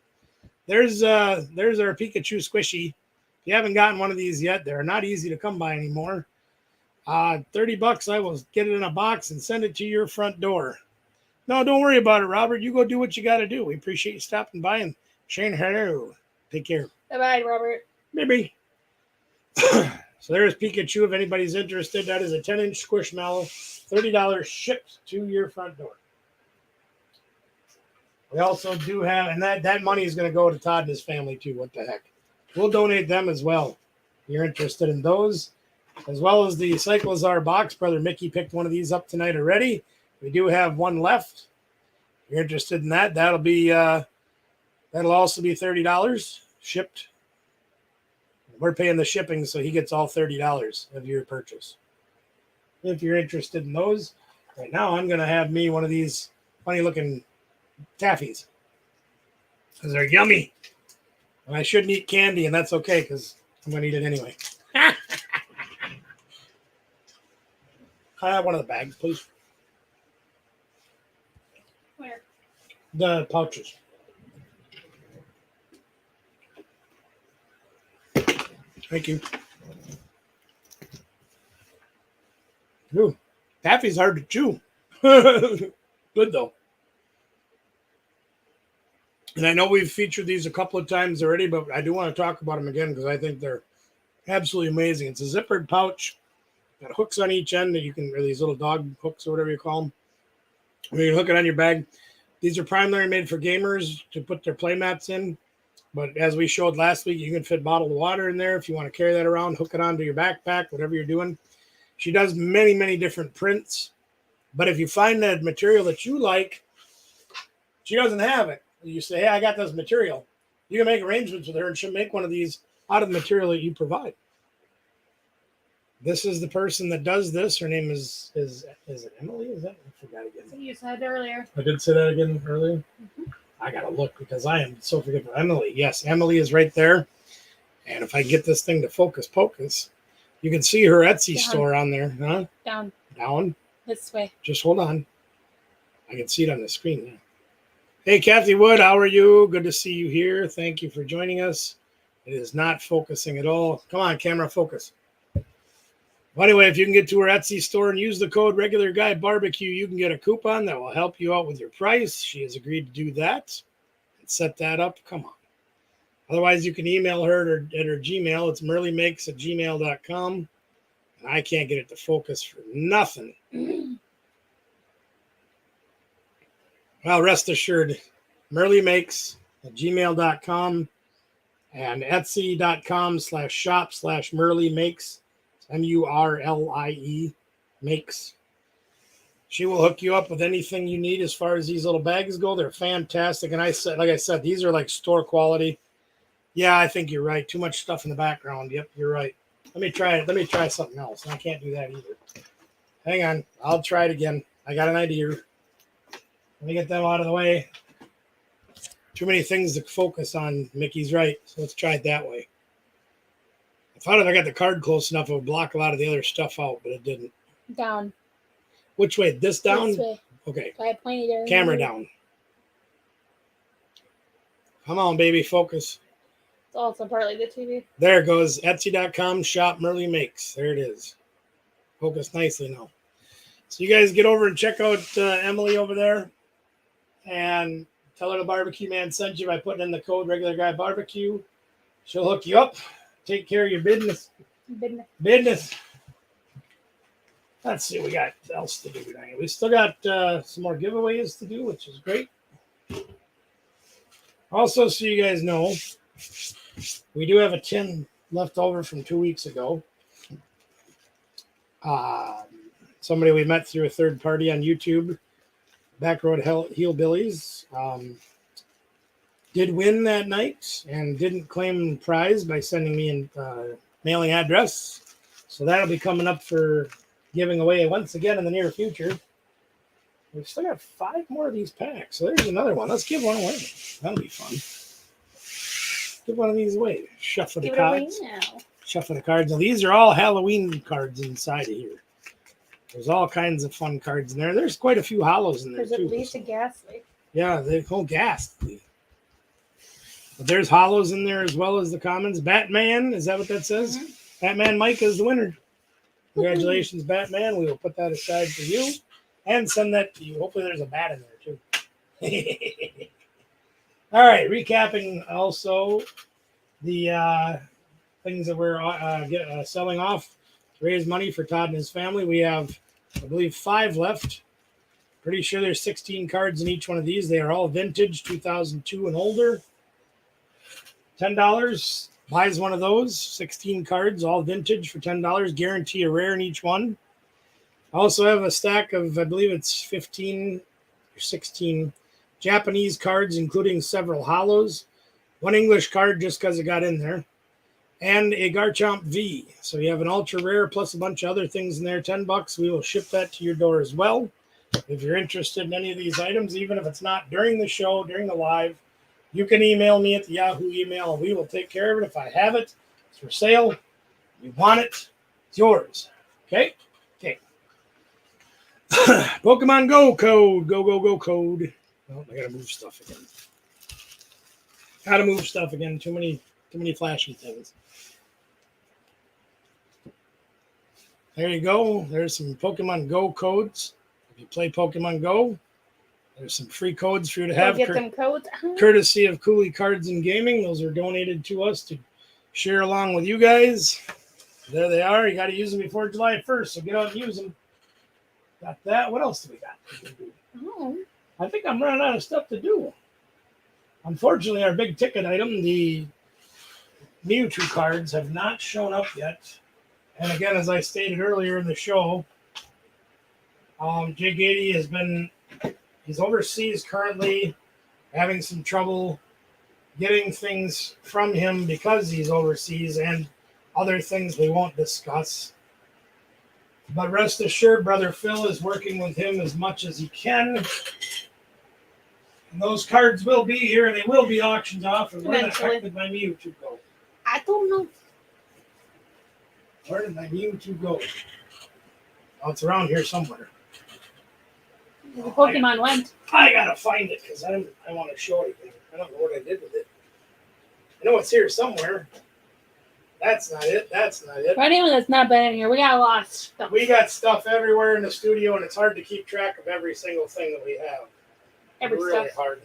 Speaker 1: There's our Pikachu squishy. If you haven't gotten one of these yet, they're not easy to come by anymore. $30, I will get it in a box and send it to your front door. No, don't worry about it, Robert. You go do what you got to do. We appreciate you stopping by and saying hello. Take care.
Speaker 2: Bye-bye, Robert.
Speaker 1: Maybe. So there's Pikachu. If anybody's interested, that is a 10-inch Squishmallow. $30 shipped to your front door. We also do have, and that money is going to go to Todd and his family too. What the heck? We'll donate them as well. If you're interested in those, as well as the Cyclozar box. Brother Mickey picked one of these up tonight already. We do have one left. If you're interested in that, that'll also be $30 shipped. We're paying the shipping, so he gets all $30 of your purchase. If you're interested in those, right now I'm going to have me one of these funny-looking taffies because they're yummy. And I shouldn't eat candy, and that's okay because I'm going to eat it anyway. Can I have one of the bags, please?
Speaker 2: Where?
Speaker 1: The pouches. Thank you. Ooh, taffy's hard to chew. Good though. And I know we've featured these a couple of times already, but I do want to talk about them again because I think they're absolutely amazing. It's a zippered pouch. Got hooks on each end that you can, or these little dog hooks or whatever you call them. You can hook it on your bag. These are primarily made for gamers to put their play mats in. But as we showed last week, you can fit bottled water in there if you want to carry that around, hook it onto your backpack, whatever you're doing. She does many, many different prints. But if you find that material that you like, she doesn't have it. You say, hey, I got this material. You can make arrangements with her and she'll make one of these out of the material that you provide. This is the person that does this. Her name is it Emily? Is that? I forgot again.
Speaker 2: So you said earlier.
Speaker 1: I did say that again earlier.
Speaker 2: Mm-hmm.
Speaker 1: I gotta look because I am so forgetful. Emily, yes, Emily is right there. And if I get this thing to focus, you can see her Etsy store on there, huh? Down.
Speaker 2: This way.
Speaker 1: Just hold on. I can see it on the screen now. Hey, Kathy Wood, how are you? Good to see you here. Thank you for joining us. It is not focusing at all. Come on, camera, focus. Well, anyway, if you can get to her Etsy store and use the code Regular Guy Barbecue, you can get a coupon that will help you out with your price. She has agreed to do that and set that up. Come on. Otherwise, you can email her at her Gmail. It's merlymakes@gmail.com. And I can't get it to focus for nothing. Well, rest assured, merlymakes@gmail.com and etsy.com/shop/merlymakes. MURLIE makes. She will hook you up with anything you need as far as these little bags go. They're fantastic. And like I said, these are like store quality. Yeah, I think you're right. Too much stuff in the background. Yep, you're right. Let me try it. Let me try something else. I can't do that either. Hang on. I'll try it again. I got an idea. Let me get them out of the way. Too many things to focus on. Mickey's right. So let's try it that way. I thought if I got the card close enough, it would block a lot of the other stuff out, but it didn't.
Speaker 2: Down.
Speaker 1: Which way? This down?
Speaker 2: This way.
Speaker 1: Okay.
Speaker 2: I pointed there.
Speaker 1: Camera down. Come on, baby. Focus.
Speaker 2: It's also partly the TV.
Speaker 1: There it goes. Etsy.com, shop Merly Makes. There it is. Focus nicely now. So you guys get over and check out Emily over there. And tell her the barbecue man sent you by putting in the code Regular Guy Barbecue. She'll hook you up. Take care of your business. Let's see what we got else to do tonight. We still got some more giveaways to do, which is great. Also, so you guys know, we do have a tin left over from 2 weeks ago. Somebody we met through a third party on YouTube, Backroad Hillbillies, did win that night and didn't claim prize by sending me a mailing address. So that'll be coming up for giving away once again in the near future. We've still got 5 more of these packs. So there's another one. Let's give one away. That'll be fun. Give one of these away. Shuffle the
Speaker 2: Give it away
Speaker 1: cards.
Speaker 2: now.
Speaker 1: Shuffle the cards. Now, these are all Halloween cards inside of here. There's all kinds of fun cards in there. There's quite a few hollows in there,
Speaker 2: There's
Speaker 1: too.
Speaker 2: at least a ghastly.
Speaker 1: Yeah, they're whole ghastly. But there's hollows in there as well as the commons. Batman, is that what that says?
Speaker 2: Mm-hmm.
Speaker 1: Batman Mike is the winner. Congratulations, Batman. We will put that aside for you and send that to you. Hopefully there's a bat in there, too. All right, recapping also the things that we're selling off to raise money for Todd and his family. We have, I believe, 5 left. Pretty sure there's 16 cards in each one of these. They are all vintage, 2002 and older. $10 buys one of those. 16 cards, all vintage for $10. Guarantee a rare in each one. I also have a stack of, I believe it's 15 or 16 Japanese cards, including several hollows. 1 English card just because it got in there. And a Garchomp V. So you have an ultra rare plus a bunch of other things in there. $10. We will ship that to your door as well. If you're interested in any of these items, even if it's not during the show, during the live, you can email me at the Yahoo email and we will take care of it. If I have it, it's for sale. You want it, it's yours. Okay? Okay. Pokemon Go code. Go code. Oh, I gotta move stuff again. Too many flashy things. There you go. There's some Pokemon Go codes. If you play Pokemon Go, there's some free codes for you to have.
Speaker 2: Get them codes.
Speaker 1: Courtesy of Cooley Cards and Gaming. Those are donated to us to share along with you guys. There they are. You got to use them before July 1st, so get out and use them. Got that. What else do we got?
Speaker 2: Oh.
Speaker 1: I think I'm running out of stuff to do. Unfortunately, our big ticket item, the Mewtwo cards, have not shown up yet. And again, as I stated earlier in the show, Jay Gady he's overseas currently, having some trouble getting things from him because he's overseas and other things we won't discuss. But rest assured, Brother Phil is working with him as much as he can. And those cards will be here and they will be auctioned off. And where the heck did my Mewtwo go?
Speaker 2: I don't know.
Speaker 1: Where did my Mewtwo go? Oh, it's around here somewhere.
Speaker 2: The Pokemon went.
Speaker 1: I gotta find it because I want to show it again. I don't know what I did with it. I know it's here somewhere. That's not it.
Speaker 2: For anyone that's not been in here, we got a lot of stuff.
Speaker 1: We got stuff everywhere in the studio, and it's hard to keep track of every single thing that we have. Really hard.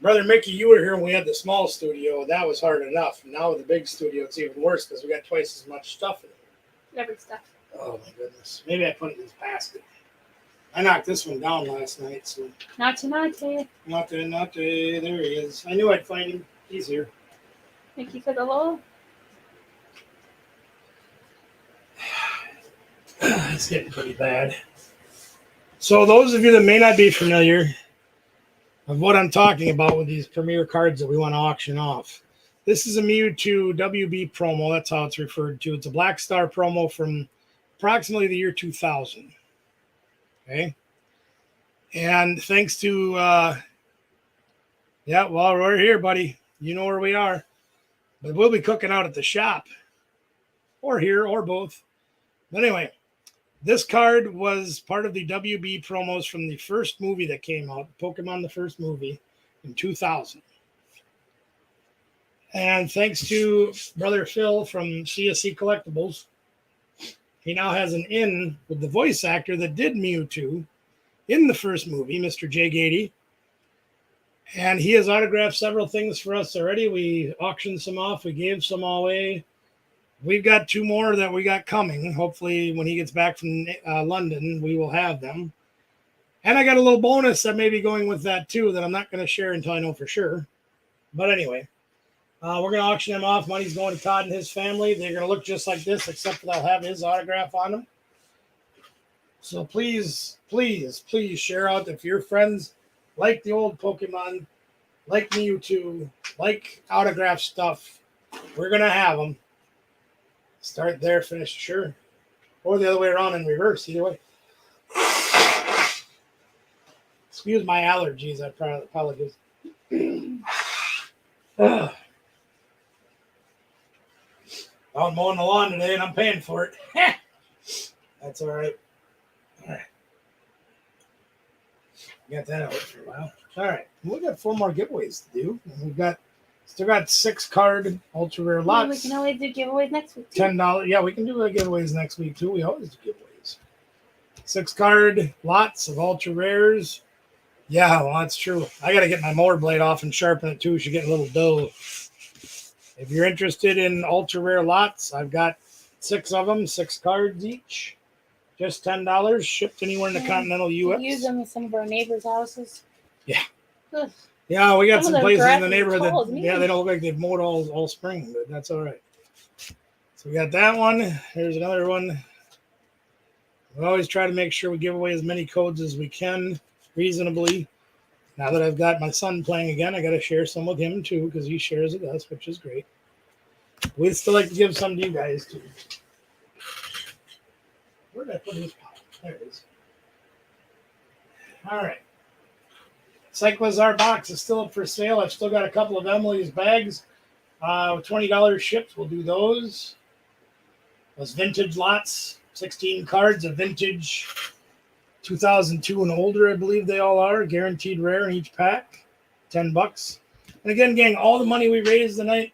Speaker 1: Brother Mickey, you were here when we had the small studio. That was hard enough. Now with the big studio, it's even worse because we got twice as much stuff in here.
Speaker 2: Every stuff.
Speaker 1: Oh my goodness. Maybe I put it in this basket. I knocked this one down last night, so.
Speaker 2: Not tonight.
Speaker 1: Not there he is. I knew I'd find him. He's here.
Speaker 2: Mickey said hello.
Speaker 1: It's getting pretty bad. So those of you that may not be familiar of what I'm talking about with these premier cards that we want to auction off, this is a Mewtwo WB promo. That's how it's referred to. It's a Black Star promo from approximately the year 2000. Okay. And thanks to, well, we're here, buddy. You know where we are. But we'll be cooking out at the shop. Or here, or both. But anyway, this card was part of the WB promos from the first movie that came out, Pokemon the first movie, in 2000. And thanks to Brother Phil from CSC Collectibles, he now has an in with the voice actor that did Mewtwo in the first movie, Mr. Jay Gady. And he has autographed several things for us already. We auctioned some off. We gave some away. We've got 2 more that we got coming. Hopefully, when he gets back from London, we will have them. And I got a little bonus that may be going with that, too, that I'm not going to share until I know for sure. But anyway, we're going to auction them off. Money's going to Todd and his family. They're going to look just like this, except that they'll have his autograph on them. So please, please, please share out if your friends like the old Pokemon, like Mewtwo, like autograph stuff. We're going to have them. Start there, finish sure. Or the other way around in reverse, either way. Excuse my allergies. I apologize. Ugh. I'm mowing the lawn today and I'm paying for it. That's all right. All right. Got that out for a while. All right. We got 4 more giveaways to do. And we've still got 6 card ultra rare lots.
Speaker 2: We can always do giveaways next week. Too.
Speaker 1: $10. Yeah, we can do giveaways next week too. We always do giveaways. 6 card lots of ultra rares. Yeah, well, that's true. I got to get my mower blade off and sharpen it too. She's getting a little dull. If you're interested in ultra rare lots, I've got 6 of them, 6 cards each. Just $10, shipped anywhere in the continental U.S.
Speaker 2: We use them in some of our neighbors' houses.
Speaker 1: Yeah.
Speaker 2: Ugh.
Speaker 1: Yeah, we got some places in the
Speaker 2: grass is
Speaker 1: neighborhood
Speaker 2: tall
Speaker 1: that,
Speaker 2: as me.
Speaker 1: yeah, they don't look like they've mowed all spring, but that's all right. So we got that one. Here's another one. We always try to make sure we give away as many codes as we can reasonably. Now that I've got my son playing again, I got to share some with him too because he shares with us, which is great. We'd still like to give some to you guys too. Where did I put his pile? There it is. All right. Cyclazar box is still up for sale. I've still got a couple of Emily's bags with $20 shipped. We'll do those. Those vintage lots, 16 cards of vintage 2002 and older, I believe they all are. Guaranteed rare in each pack. $10. And again, gang, all the money we raised tonight,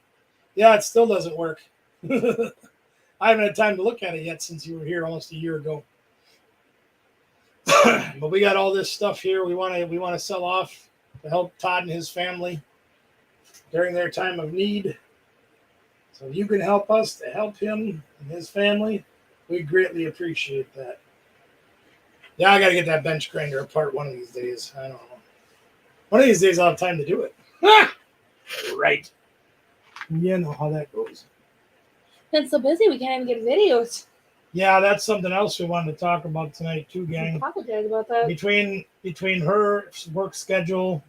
Speaker 1: yeah, it still doesn't work. I haven't had time to look at it yet since you were here almost a year ago. But we got all this stuff here we want to sell off to help Todd and his family during their time of need. So if you can help us to help him and his family, we greatly appreciate that. Yeah, I got to get that bench grinder apart one of these days. I don't know. One of these days I'll have time to do it. Right. You know how that goes.
Speaker 2: Been so busy we can't even get videos.
Speaker 1: Yeah, that's something else we wanted to talk about tonight too, gang.
Speaker 2: I apologize about that.
Speaker 1: Between her work schedule,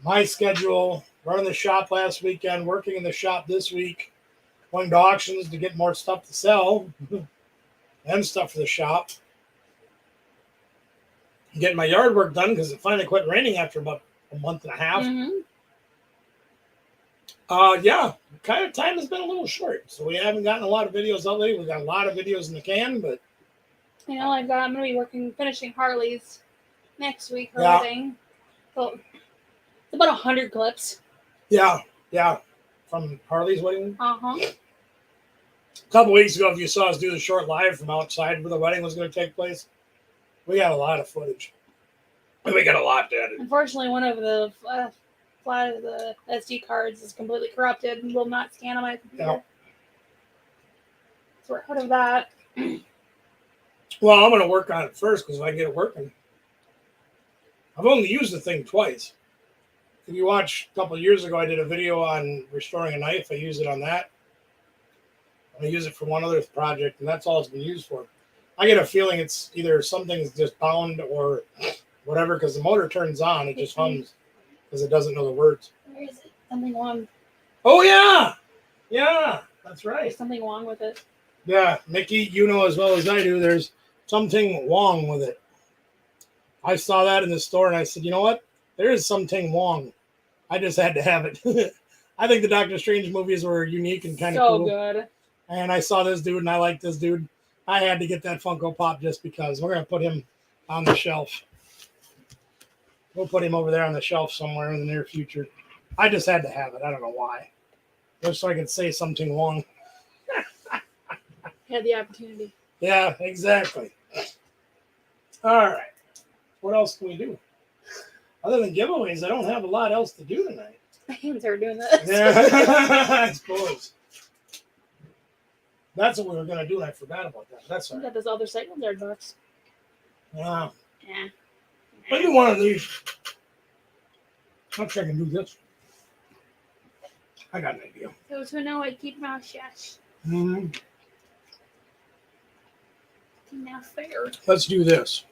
Speaker 1: my schedule, running the shop last weekend, working in the shop this week, going to auctions to get more stuff to sell and stuff for the shop. Getting my yard work done because it finally quit raining after about a month and a half.
Speaker 2: Mm-hmm.
Speaker 1: Yeah, kind of time has been a little short, so we haven't gotten a lot of videos out lately. We got a lot of videos in the can, but
Speaker 2: I'm gonna be finishing Harley's next week. Her
Speaker 1: Yeah.
Speaker 2: wedding. So it's about 100 clips.
Speaker 1: yeah, from Harley's wedding.
Speaker 2: A
Speaker 1: couple weeks ago, if you saw us do the short live from outside where the wedding was going to take place, we got a lot of footage. We got a lot to edit.
Speaker 2: Unfortunately, one of the the SD cards is completely corrupted and will not scan on my computer.
Speaker 1: Yeah.
Speaker 2: So we're out of that.
Speaker 1: Well, I'm going to work on it first because if I get it working. I've only used the thing twice. If you watch a couple of years ago, I did a video on restoring a knife. I used it on that. I'm going to use it for one other project, and that's all it's been used for. I get a feeling it's either something's just bound or whatever because the motor turns on. It just hums because it doesn't know the words.
Speaker 2: Where is it? Something wrong.
Speaker 1: Oh, yeah. Yeah, that's right.
Speaker 2: There's something wrong with it.
Speaker 1: Yeah, Mickey, you know as well as I do, there's something wrong with it. I saw that in the store, and I said, you know what? There is something wrong. I just had to have it. I think the Doctor Strange movies were unique and kind of
Speaker 2: So
Speaker 1: cool.
Speaker 2: good.
Speaker 1: And I saw this dude, and I like this dude. I had to get that Funko Pop just because. We're going to put him on the shelf. We'll put him over there on the shelf somewhere in the near future. I just had to have it. I don't know why. Just so I could say something wrong.
Speaker 2: Had the opportunity.
Speaker 1: Yeah, exactly. All right. What else can we do? Other than giveaways, I don't have a lot else to do tonight.
Speaker 2: I can start doing this.
Speaker 1: Yeah, I suppose. That's what we were going to do, and I forgot about that. That's all
Speaker 2: We
Speaker 1: right.
Speaker 2: got this other cycle guard box.
Speaker 1: Yeah.
Speaker 2: Yeah.
Speaker 1: Maybe one of these. I'm sure I can do this. I got an idea.
Speaker 2: Those who know it, keep mouth shut.
Speaker 1: Mm-hmm.
Speaker 2: Now fair.
Speaker 1: Let's do this.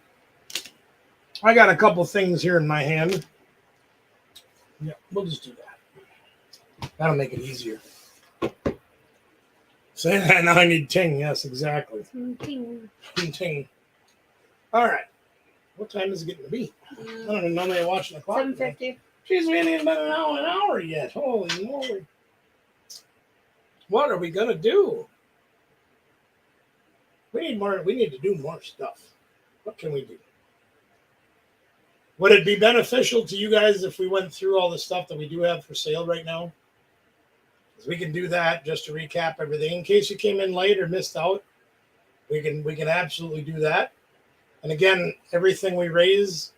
Speaker 1: I got a couple things here in my hand. Yeah, we'll just do that. That'll make it easier. Say that now I need ting. Yes, exactly.
Speaker 2: Ting.
Speaker 1: Ting. All right. What time is it getting to be? I don't even know they're watching the clock.
Speaker 2: 7:50.
Speaker 1: Jeez, we ain't even been an hour yet. Holy moly. What are we going to do? We need to do more stuff. What can we do? Would it be beneficial to you guys if we went through all the stuff that we do have for sale right now? Because we can do that just to recap everything. In case you came in late or missed out, we can absolutely do that. And again, everything we raise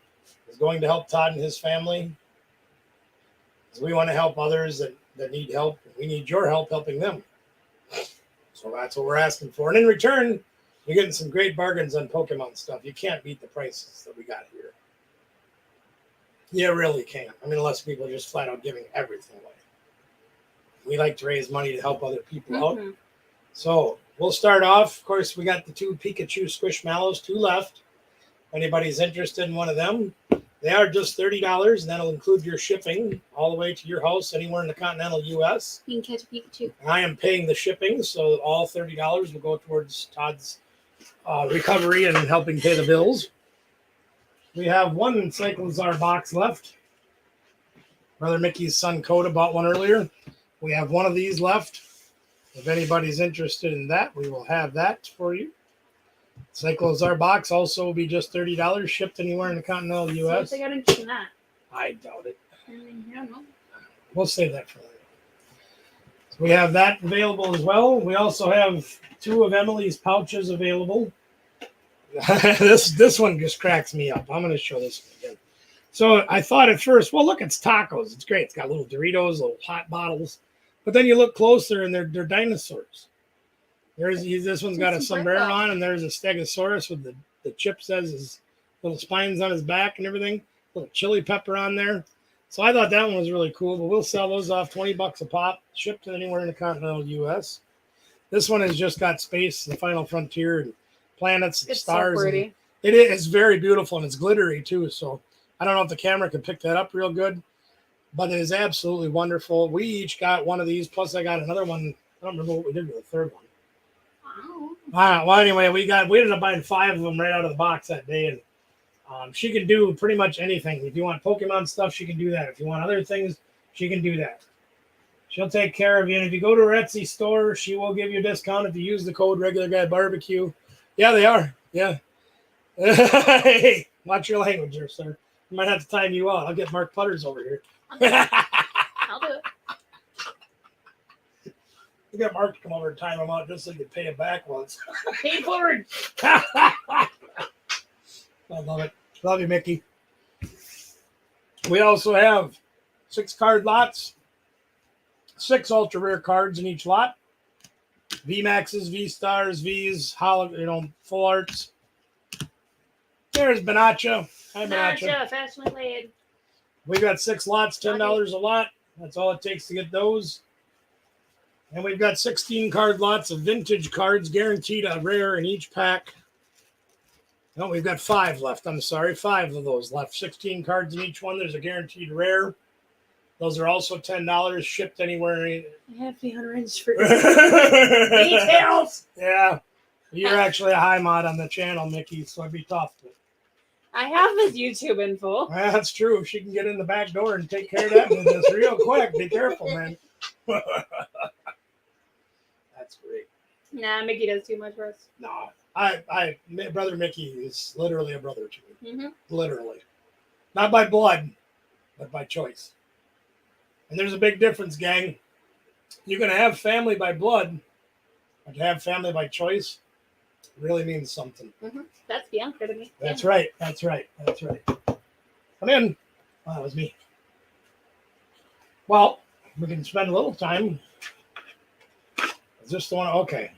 Speaker 1: is going to help Todd and his family. Because we want to help others that need help. We need your help helping them. So that's what we're asking for. And in return, you're getting some great bargains on Pokemon stuff. You can't beat the prices that we got here. You really can't. I mean, unless people are just flat out giving everything away. We like to raise money to help other people out. So we'll start off. Of course, we got the 2 Pikachu Squishmallows, 2 left. If anybody's interested in one of them, they are just $30, and that'll include your shipping all the way to your house anywhere in the continental U.S.
Speaker 2: You can catch a Pikachu.
Speaker 1: And I am paying the shipping, so all $30 will go towards Todd's recovery and helping pay the bills. We have 1 Cyclozar box left. Brother Mickey's son Coda bought one earlier. We have 1 of these left. If anybody's interested in that, we will have that for you. Cyclozar box also will be just $30, shipped anywhere in the continental U.S.
Speaker 2: So they got interested in that.
Speaker 1: I doubt it.
Speaker 2: I don't know.
Speaker 1: We'll save that for later. So we have that available as well. We also have 2 of Emily's pouches available. This one just cracks me up. I'm going to show this one again. So I thought at first, well, look, it's tacos. It's great. It's got little Doritos, little hot bottles. But then you look closer, and they're dinosaurs. This one's got a sombrero on, and there's a Stegosaurus with the chips as his little spines on his back and everything. Little chili pepper on there. So I thought that one was really cool. But we'll sell those off $20 a pop, shipped to anywhere in the continental U.S. This one has just got space, the Final Frontier, and planets and stars.
Speaker 2: So pretty.
Speaker 1: It is very beautiful, and it's glittery too. So I don't know if the camera can pick that up real good, but it is absolutely wonderful. We each got one of these, plus I got another one. I don't remember what we did with the third one.
Speaker 2: Wow.
Speaker 1: Well, anyway, we ended up buying 5 of them right out of the box that day, and she can do pretty much anything. If you want Pokemon stuff, she can do that. If you want other things, she can do that. She'll take care of you. And if you go to her Etsy store, she will give you a discount if you use the code Regular Guy Barbecue. Yeah, they are. Yeah. Hey, watch your language there, sir. I might have to time you out. I'll get Mark Putters over here.
Speaker 2: I'll do it.
Speaker 1: We got Mark to come over and time him out just so he can pay it back once.
Speaker 2: Pay forward.
Speaker 1: I love it. Love you, Mickey. We also have 6 card lots, 6 ultra rare cards in each lot. VMAXs, V Stars, Vs, full arts. There's Benacha. Hi, Benacha.
Speaker 2: Fashionably laid.
Speaker 1: We got 6 lots, $10 a lot. That's all it takes to get those. And we've got 16 card lots of vintage cards, guaranteed a rare in each pack. No, we've got 5 left. I'm sorry, 5 of those left. 16 cards in each one. There's a guaranteed rare. Those are also $10, shipped anywhere.
Speaker 2: I have 300 for details.
Speaker 1: Yeah. You're actually a high mod on the channel, Mickey, so it'd be tough.
Speaker 2: I have his YouTube info.
Speaker 1: Yeah, that's true. She can get in the back door and take care of that business real quick. Be careful, man. That's great.
Speaker 2: Nah, Mickey does too much for us.
Speaker 1: No, Brother Mickey is literally a brother to me.
Speaker 2: Mm-hmm.
Speaker 1: Literally. Not by blood, but by choice. And there's a big difference, gang. You're going to have family by blood, but to have family by choice really means something.
Speaker 2: Mm-hmm. That's Bianca to me.
Speaker 1: That's right. That's right. That's right. Come in. Oh, that was me. Well, we can spend a little time. Is this the one? Okay.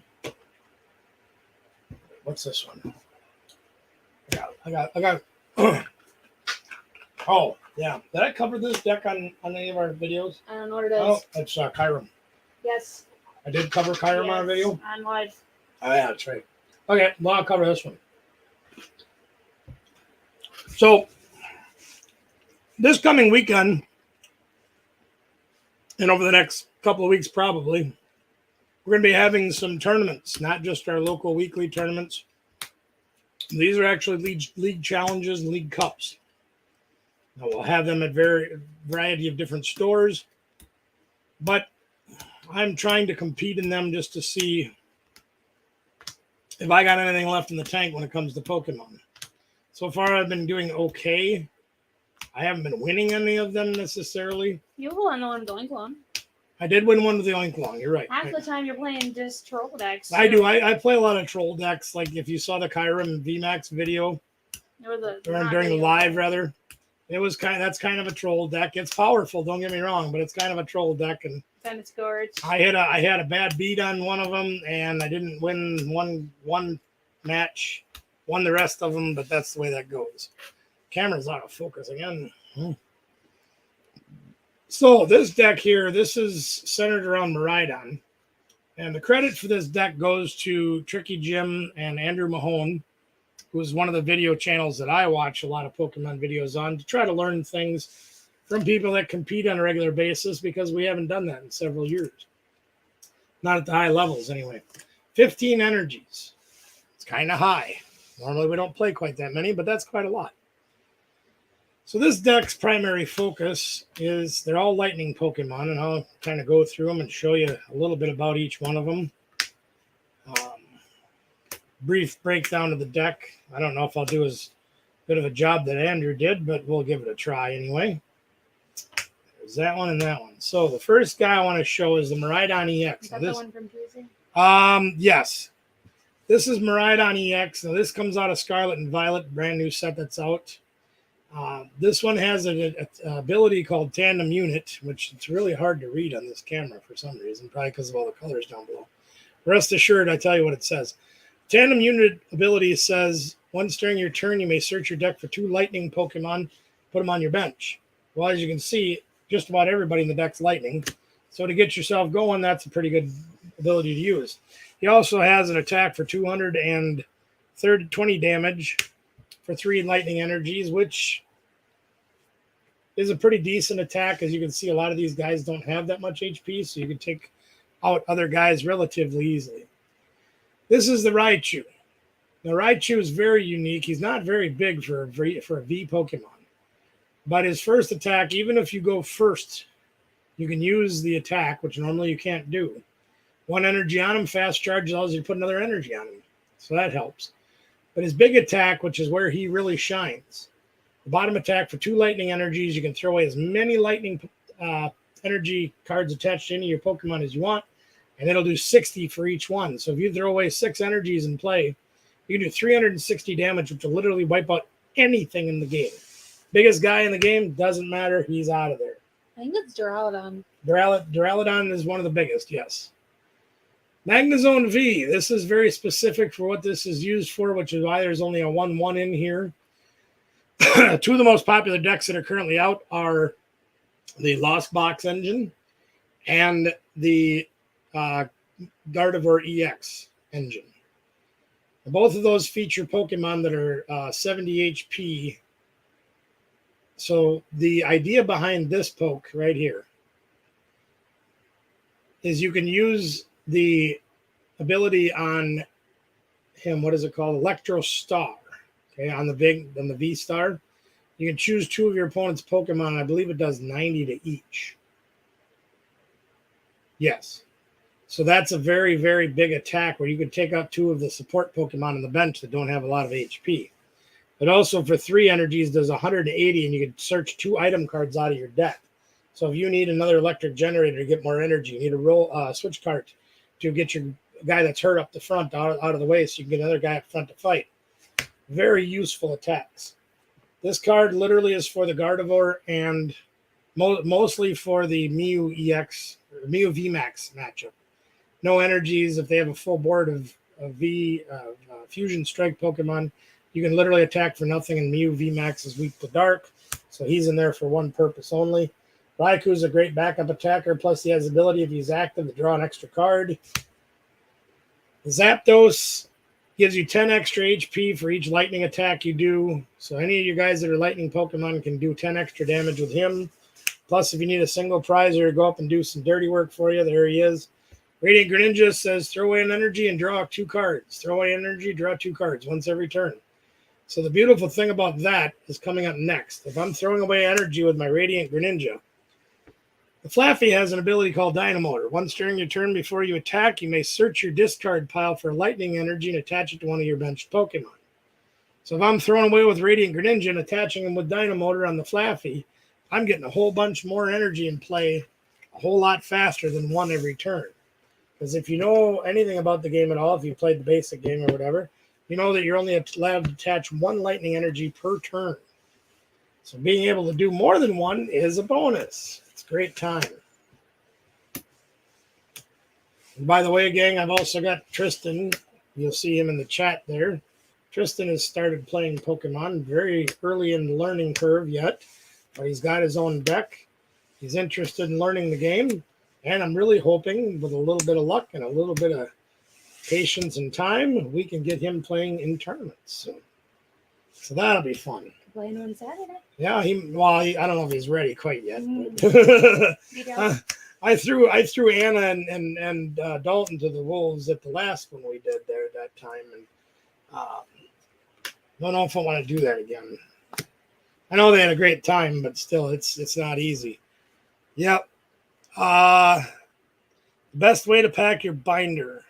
Speaker 1: What's this one? I got. Oh, yeah. Did I cover this deck on any of our videos?
Speaker 2: I don't know what it is.
Speaker 1: Oh, it's Kyurem.
Speaker 2: Yes.
Speaker 1: I did cover Kyurem on a video?
Speaker 2: On live.
Speaker 1: Oh, yeah, that's right. Okay, well, I'll cover this one. So, this coming weekend, and over the next couple of weeks probably, we're going to be having some tournaments, not just our local weekly tournaments. These are actually league challenges and league cups. Now, we'll have them at variety of different stores, but I'm trying to compete in them just to see if I got anything left in the tank when it comes to Pokemon. So far, I've been doing okay. I haven't been winning any of them necessarily.
Speaker 2: You won the one going on.
Speaker 1: I did win one with the Oinklong. You're right.
Speaker 2: Half the time you're playing just troll decks.
Speaker 1: I do. I play a lot of troll decks. Like if you saw the Kyurem VMAX video, during the live, rather, that's kind of a troll deck. It's powerful. Don't get me wrong, but it's kind of a troll deck. And
Speaker 2: kind of scored.
Speaker 1: I had a bad beat on one of them, and I didn't win one match. Won the rest of them, but that's the way that goes. Camera's out of focus again. So this deck here, this is centered around Miraidon. And the credit for this deck goes to Tricky Jim and Andrew Mahone, who's one of the video channels that I watch a lot of Pokemon videos on to try to learn things from people that compete on a regular basis, because we haven't done that in several years. Not at the high levels anyway. 15 energies. It's kind of high. Normally we don't play quite that many, but that's quite a lot. So this deck's primary focus is they're all lightning Pokemon, and I'll kind of go through them and show you a little bit about each one of them. Brief breakdown of the deck. I don't know if I'll do as good of a job that Andrew did, but we'll give it a try anyway. There's that one and that one. So the first guy I want to show is the Miraidon EX.
Speaker 2: Is that the one from Tuesday?
Speaker 1: Yes. This is Miraidon EX. Now this comes out of Scarlet and Violet, brand new set that's out. This one has an ability called Tandem Unit, which it's really hard to read on this camera for some reason, probably because of all the colors down below. Rest assured, I tell you what it says. Tandem Unit ability says, once during your turn, you may search your deck for 2 lightning Pokemon, put them on your bench. Well, as you can see, just about everybody in the deck's lightning. So to get yourself going, that's a pretty good ability to use. He also has an attack for 220 damage for 3 lightning energies, which is a pretty decent attack. As you can see, a lot of these guys don't have that much HP, so you can take out other guys relatively easily. This is the Raichu. Now, Raichu is very unique. He's not very big for a V Pokemon. But his first attack, even if you go first, you can use the attack, which normally you can't do. 1 energy on him, fast charge allows you to put another energy on him. So that helps. But his big attack, which is where he really shines, the bottom attack for 2 lightning energies, you can throw away as many lightning energy cards attached to any of your Pokemon as you want, and it'll do 60 for each one. So if you throw away 6 energies in play, you can do 360 damage, which will literally wipe out anything in the game. Biggest guy in the game, doesn't matter, he's out of there.
Speaker 2: I think it's Duraludon.
Speaker 1: Duraludon is one of the biggest, yes. Magnezone V, this is very specific for what this is used for, which is why there's only a 1/1 in here. 2 of the most popular decks that are currently out are the Lost Box engine and the Gardevoir EX engine. Both of those feature Pokemon that are 70 HP. So the idea behind this poke right here is you can use the ability on him, what is it called? Electro Star. Okay, on the V Star. You can choose 2 of your opponent's Pokemon, and I believe it does 90 to each. Yes. So that's a very, very big attack where you could take out 2 of the support Pokemon on the bench that don't have a lot of HP. But also for 3 energies does 180, and you can search 2 item cards out of your deck. So if you need another electric generator to get more energy, you need a switch card to get your guy that's hurt up the front out of the way so you can get another guy up front to fight. Very useful attacks. This card literally is for the Gardevoir and mostly for the Mew EX, or Mew VMAX matchup. No energies. If they have a full board of Fusion Strike Pokemon, you can literally attack for nothing, and Mew VMAX is weak to dark, so he's in there for one purpose only. Raikou is a great backup attacker, plus he has the ability, if he's active, to draw an extra card. Zapdos gives you 10 extra HP for each lightning attack you do, so any of you guys that are lightning Pokemon can do 10 extra damage with him. Plus, if you need a single prizer to go up and do some dirty work for you, there he is. Radiant Greninja says, throw away an energy and draw 2 cards. Throw away energy, draw 2 cards once every turn. So the beautiful thing about that is coming up next. If I'm throwing away energy with my Radiant Greninja, the Flaffy has an ability called Dynamotor. Once during your turn before you attack, you may search your discard pile for lightning energy and attach it to one of your benched Pokemon. So if I'm throwing away with Radiant Greninja and attaching him with Dynamotor on the Flaffy, I'm getting a whole bunch more energy in play a whole lot faster than one every turn. Because if you know anything about the game at all, if you played the basic game or whatever, you know that you're only allowed to attach one lightning energy per turn. So being able to do more than one is a bonus. It's a great time. And by the way, gang, I've also got Tristan. You'll see him in the chat there. Tristan has started playing Pokemon very early in the learning curve yet, but he's got his own deck. He's interested in learning the game, and I'm really hoping with a little bit of luck and a little bit of patience and time, we can get him playing in tournaments. So that'll be fun.
Speaker 2: Playing on Saturday.
Speaker 1: Yeah, I don't know if he's ready quite yet. I threw Anna and Dalton to the wolves at the last one we did there at that time, and don't know if I want to do that again. I know they had a great time, but still, it's not easy. Yep. Best way to pack your binder.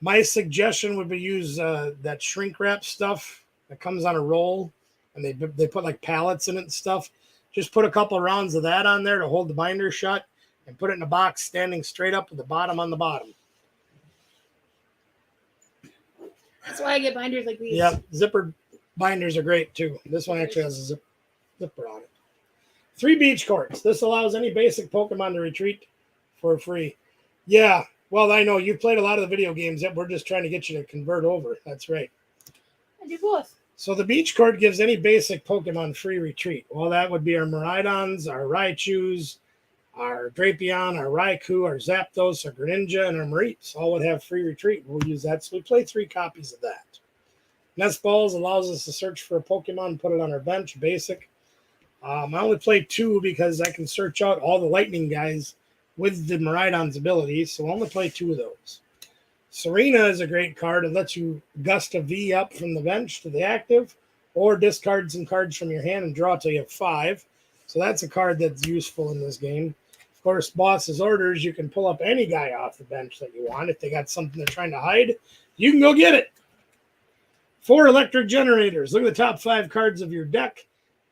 Speaker 1: My suggestion would be use that shrink wrap stuff that comes on a roll, and they put like pallets in it and stuff. Just put a couple of rounds of that on there to hold the binder shut, and put it in a box standing straight up with the bottom on the bottom.
Speaker 2: That's why I get binders like these.
Speaker 1: Yep, zipper binders are great too. This one actually has a zipper on it. 3 beach courts. This allows any basic Pokemon to retreat for free. Yeah, well, I know you've played a lot of the video games. Yep, we're just trying to get you to convert over. That's right.
Speaker 2: I do both.
Speaker 1: So the beach court gives any basic Pokemon free retreat. Well, that would be our Miraidons, our Raichus, our Drapion, our Raikou, our Zapdos, our Greninja, and our Mareeps all would have free retreat. We'll use that. So we play 3 copies of that. Nest Balls allows us to search for a Pokemon and put it on our bench, basic. I only play 2 because I can search out all the lightning guys with the Miraidon's abilities, so I only play 2 of those. Serena is a great card. It lets you gust a V up from the bench to the active, or discard some cards from your hand and draw till you have 5. So that's a card that's useful in this game. Of course, Boss's Orders, you can pull up any guy off the bench that you want. If they got something they're trying to hide, you can go get it. 4 electric generators. Look at the top 5 cards of your deck.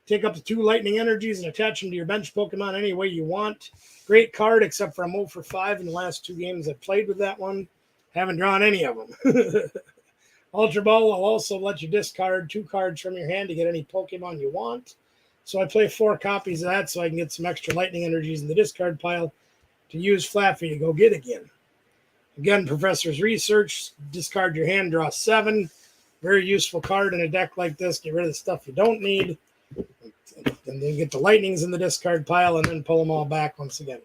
Speaker 1: Take up to 2 lightning energies and attach them to your bench Pokemon any way you want. Great card, except for I'm 0 for 5 in the last 2 games I've played with that one. Haven't drawn any of them. Ultra Ball will also let you discard 2 cards from your hand to get any Pokemon you want. So I play 4 copies of that so I can get some extra lightning energies in the discard pile to use Flaffy to go get again. Again, Professor's Research. Discard your hand, draw 7. Very useful card in a deck like this. Get rid of the stuff you don't need. And then get the lightnings in the discard pile and then pull them all back once again.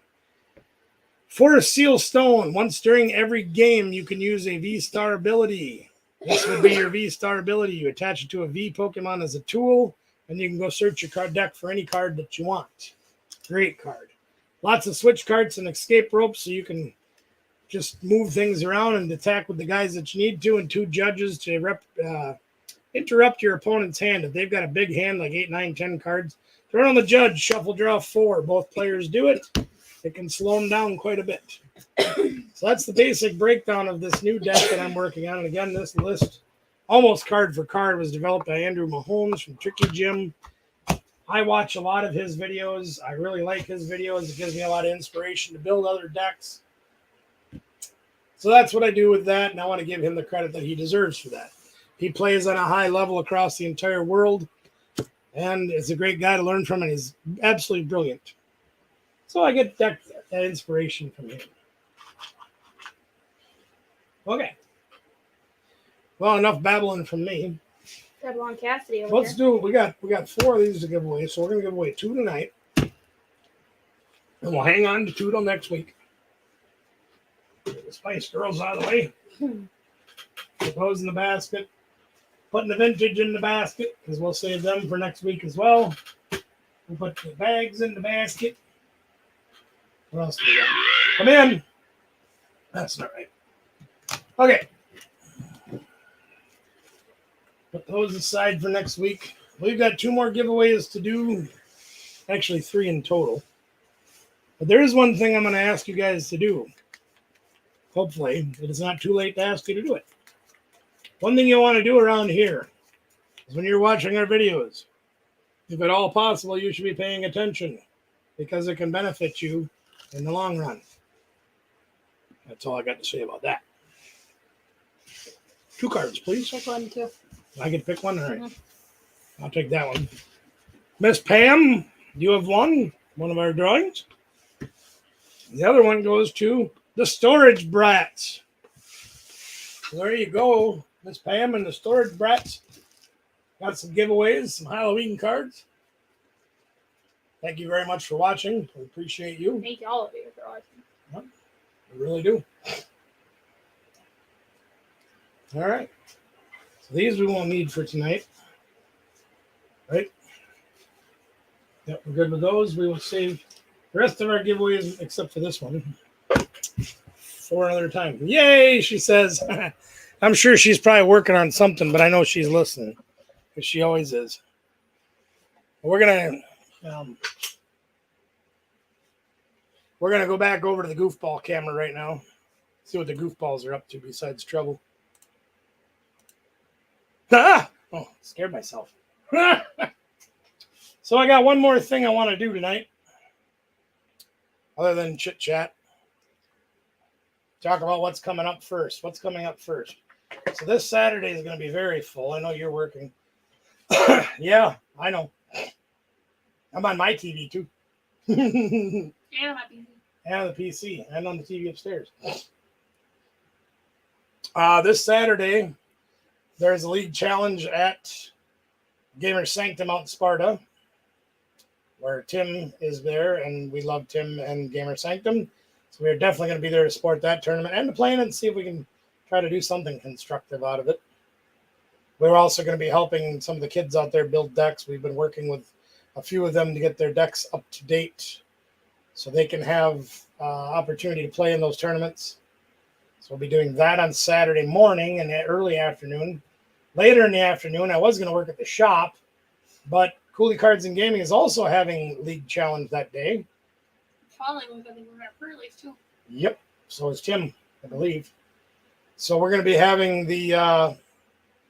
Speaker 1: Forest Seal Stone. Once during every game, you can use a V-Star ability. This would be your V-Star ability. You attach it to a V Pokemon as a tool, and you can go search your card deck for any card that you want. Great card. Lots of switch cards and escape ropes, so you can just move things around and attack with the guys that you need to, and 2 judges to interrupt your opponent's hand. If they've got a big hand, like 8, 9, 10 cards, throw it on the judge, shuffle, draw 4. Both players do it. It can slow them down quite a bit. So that's the basic breakdown of this new deck that I'm working on. And again, this list, almost card for card, was developed by Andrew Mahomes from Tricky Jim. I watch a lot of his videos. I really like his videos. It gives me a lot of inspiration to build other decks. So that's what I do with that, and I want to give him the credit that he deserves for that. He plays on a high level across the entire world, and is a great guy to learn from, and he's absolutely brilliant. So I get that inspiration from him. Okay. Well, enough babbling from me.
Speaker 2: Babylon Cassidy over
Speaker 1: Let's do it. We got 4 of these to give away, so we're going to give away 2 tonight. And we'll hang on to 2 till next week. Get the Spice Girls out of the way. Put those in the basket. Putting the vintage in the basket, because we'll save them for next week as well. We'll put the bags in the basket. What else do we got? Come in. That's not right. Okay. Put those aside for next week. We've got 2 more giveaways to do. Actually, 3 in total. But there is one thing I'm going to ask you guys to do. Hopefully, it is not too late to ask you to do it. One thing you want to do around here is when you're watching our videos, if at all possible, you should be paying attention because it can benefit you in the long run. That's all I got to say about that. 2 cards, please.
Speaker 2: Pick one, too.
Speaker 1: I can pick one. All right. I'll take that one. Miss Pam, you have won one of our drawings. The other one goes to the Storage Brats. So there you go, Miss Pam and the Storage Brats. Got some giveaways, some Halloween cards. Thank you very much for watching. We appreciate you.
Speaker 2: Thank you all of you for watching.
Speaker 1: We really do. All right. So these we won't need for tonight. Right? Yep, we're good with those. We will save the rest of our giveaways, except for this one, for another time. Yay, she says. I'm sure she's probably working on something, but I know she's listening, because she always is. We're gonna go back over to the goofball camera right now, see what the goofballs are up to besides trouble. Ah! Oh, scared myself. So I got one more thing I want to do tonight, other than chit chat. Talk about what's coming up first. What's coming up first? So this Saturday is going to be very full. I know you're working. Yeah, I know. I'm on my TV too.
Speaker 2: And my PC.
Speaker 1: And the PC. And on the TV upstairs. This Saturday, there's a league challenge at Gamer Sanctum out in Sparta, where Tim is there, and we love Tim and Gamer Sanctum. So we're definitely going to be there to support that tournament and to play in it and see if we can try to do something constructive out of it. We're also going to be helping some of the kids out there build decks. We've been working with a few of them to get their decks up to date so they can have opportunity to play in those tournaments. So we'll be doing that on Saturday morning and early afternoon. Later in the afternoon, I was going to work at the shop, but Cooley Cards and Gaming is also having League Challenge that day.
Speaker 2: Following week, I think we're at pre-release too.
Speaker 1: Yep. So is Tim, I believe. So we're going to be having the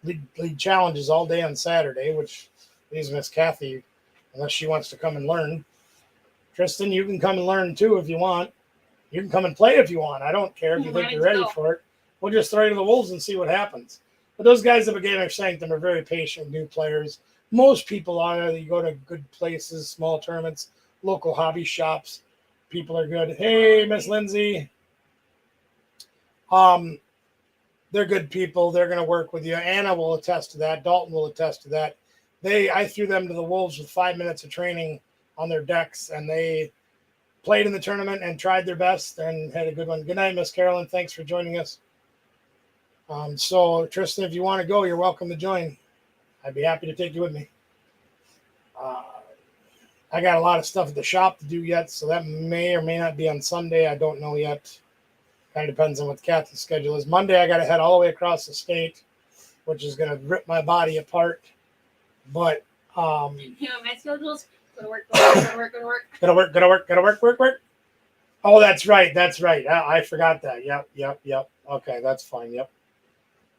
Speaker 1: league challenges all day on Saturday, which leaves Miss Kathy, unless she wants to come and learn. Tristan, you can come and learn too if you want. You can come and play if you want. I don't care if you think you're ready for it. We'll just throw you to the wolves and see what happens. But those guys at Gamer Sanctum are very patient with new players. Most people are. You go to good places, small tournaments, local hobby shops. People are good. Hey, Miss Lindsay. They're good people. They're going to work with you. Anna will attest to that. Dalton will attest to that. I threw them to the wolves with 5 minutes of training on their decks, and they played in the tournament and tried their best and had a good one. Good night, Miss Carolyn. Thanks for joining us. So, Tristan, if you want to go, you're welcome to join. I'd be happy to take you with me. I got a lot of stuff at the shop to do yet, so that may or may not be on Sunday. I don't know yet. Kind of depends on what Kathy's schedule is. Monday, I got to head all the way across the state, which is going to rip my body apart. But,
Speaker 2: my schedule's go to work, go to work, go to work.
Speaker 1: Gotta work. Oh, that's right. I forgot that. Yep. Okay, that's fine. Yep.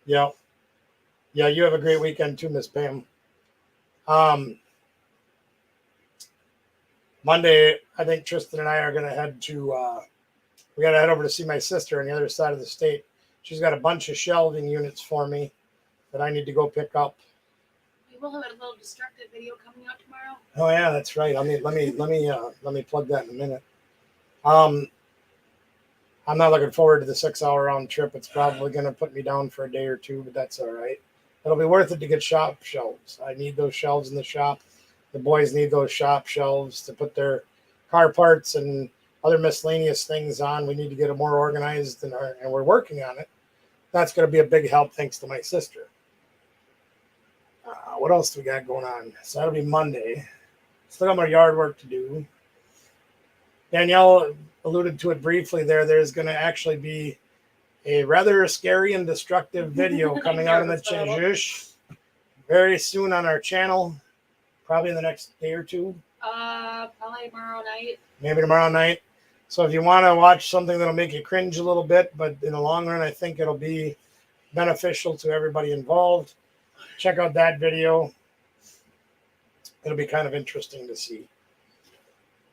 Speaker 1: Yeah, you have a great weekend too, Miss Pam. Monday, I think Tristan and I are going to head to, we got to head over to see my sister on the other side of the state. She's got a bunch of shelving units for me that I need to go pick up.
Speaker 2: We will have a little destructive video coming out tomorrow.
Speaker 1: Oh yeah, that's right. Let me plug that in a minute. I'm not looking forward to the 6-hour round trip. It's probably going to put me down for a day or two, but that's all right. It'll be worth it to get shop shelves. I need those shelves in the shop. The boys need those shop shelves to put their car parts and other miscellaneous things on. We need to get it more organized, and we're working on it. That's going to be a big help thanks to my sister. What else do we got going on? So that'll be Monday. Still got more yard work to do. Danielle alluded to it briefly there. There's going to actually be a rather scary and destructive video coming out in the very soon on our channel, probably in the next day or two.
Speaker 2: Probably tomorrow night.
Speaker 1: Maybe tomorrow night. So if you want to watch something that'll make you cringe a little bit, but in the long run, I think it'll be beneficial to everybody involved, check out that video. It'll be kind of interesting to see.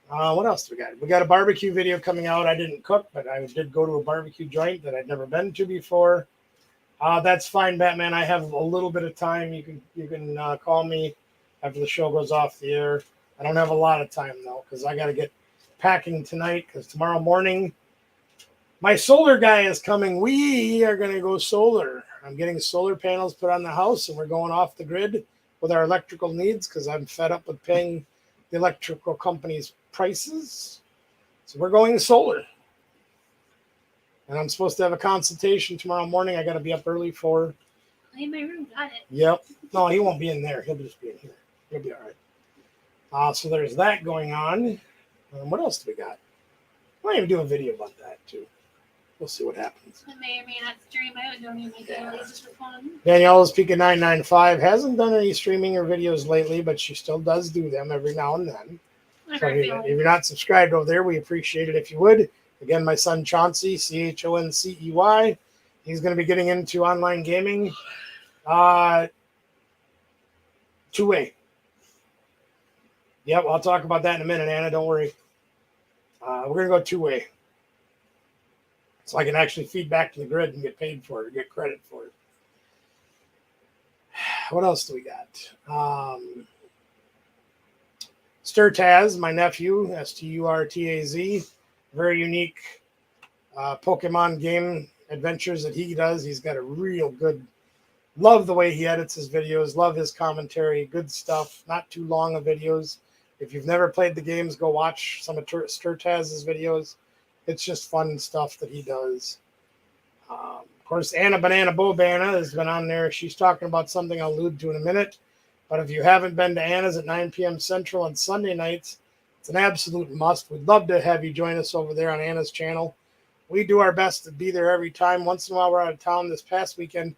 Speaker 1: What else do we got? We got a barbecue video coming out. I didn't cook, but I did go to a barbecue joint that I'd never been to before. That's fine, Batman. I have a little bit of time. You can call me after the show goes off the air. I don't have a lot of time though, because I got to get packing tonight. Because tomorrow morning, my solar guy is coming. We are going to go solar. I'm getting solar panels put on the house, and we're going off the grid with our electrical needs because I'm fed up with paying the electrical company's prices. So we're going solar. And I'm supposed to have a consultation tomorrow morning. I got to be up early for.
Speaker 2: In my room, got it.
Speaker 1: Yep. No, he won't be in there. He'll just be in here. He'll be all right. So there's that going on. What else do we got? I might even do a video about that too. We'll see what happens.
Speaker 2: I may or may not stream. I haven't done any of my dailies just for fun.
Speaker 1: Daniela's Pika 995 hasn't done any streaming or videos lately, but she still does do them every now and then. So if you're not subscribed over there, we appreciate it if you would. Again, my son Chauncey, Choncey, he's going to be getting into online gaming. Two-way. Yep, I'll talk about that in a minute, Anna. Don't worry. We're going to go two-way. So I can actually feed back to the grid and get paid for it, get credit for it. What else do we got? Sturtaz, my nephew, Sturtaz, very unique Pokemon game adventures that he does. He's got a real good, love the way he edits his videos, love his commentary, good stuff, not too long of videos. If you've never played the games, go watch some of Sturtaz's videos. It's just fun stuff that he does. Of course, Anna Banana Bobana has been on there. She's talking about something I'll allude to in a minute. But if you haven't been to Anna's at 9 p.m. Central on Sunday nights, it's an absolute must. We'd love to have you join us over there on Anna's channel. We do our best to be there every time. Once in a while, we're out of town. This past weekend,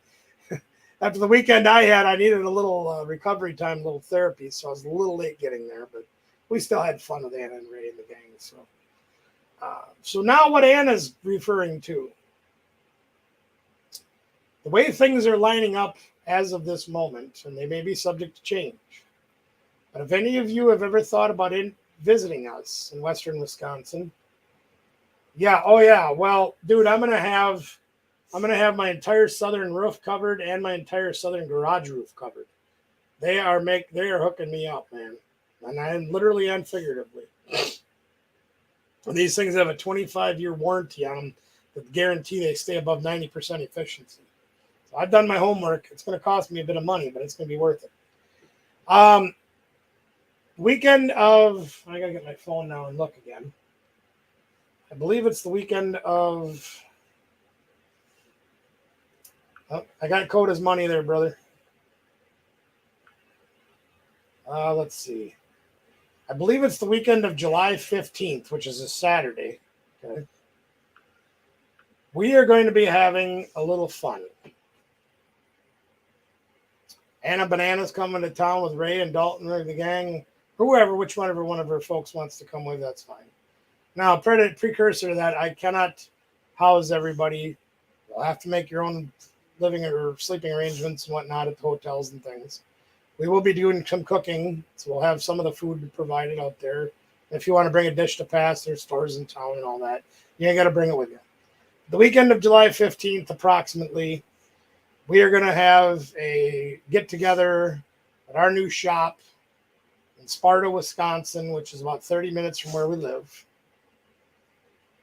Speaker 1: after the weekend I had, I needed a little recovery time, a little therapy, so I was a little late getting there. But we still had fun with Anna and Ray and the gang. So now what Anna's referring to, the way things are lining up as of this moment, and they may be subject to change, but if any of you have ever thought about visiting us in Western Wisconsin, well, dude, I'm gonna have my entire southern roof covered and my entire southern garage roof covered. They are hooking me up, man, and I'm literally and figuratively. And these things have a 25-year warranty on them that guarantee they stay above 90% efficiency. So I've done my homework. It's going to cost me a bit of money, but it's going to be worth it. Weekend of, I got to get my phone now and look again. I believe it's the weekend of, I got Coda's money there, brother. Let's see. I believe it's the weekend of July 15th, which is a Saturday. Okay. We are going to be having a little fun. Anna Banana's coming to town with Ray and Dalton or the gang, whichever one of her folks wants to come with, that's fine. Now, precursor to that, I cannot house everybody. You'll have to make your own living or sleeping arrangements and whatnot at the hotels and things. We will be doing some cooking, so we'll have some of the food provided out there. If you want to bring a dish to pass, there's stores in town and all that. You ain't got to bring it with you. The weekend of July 15th, approximately, we are going to have a get-together at our new shop in Sparta, Wisconsin, which is about 30 minutes from where we live.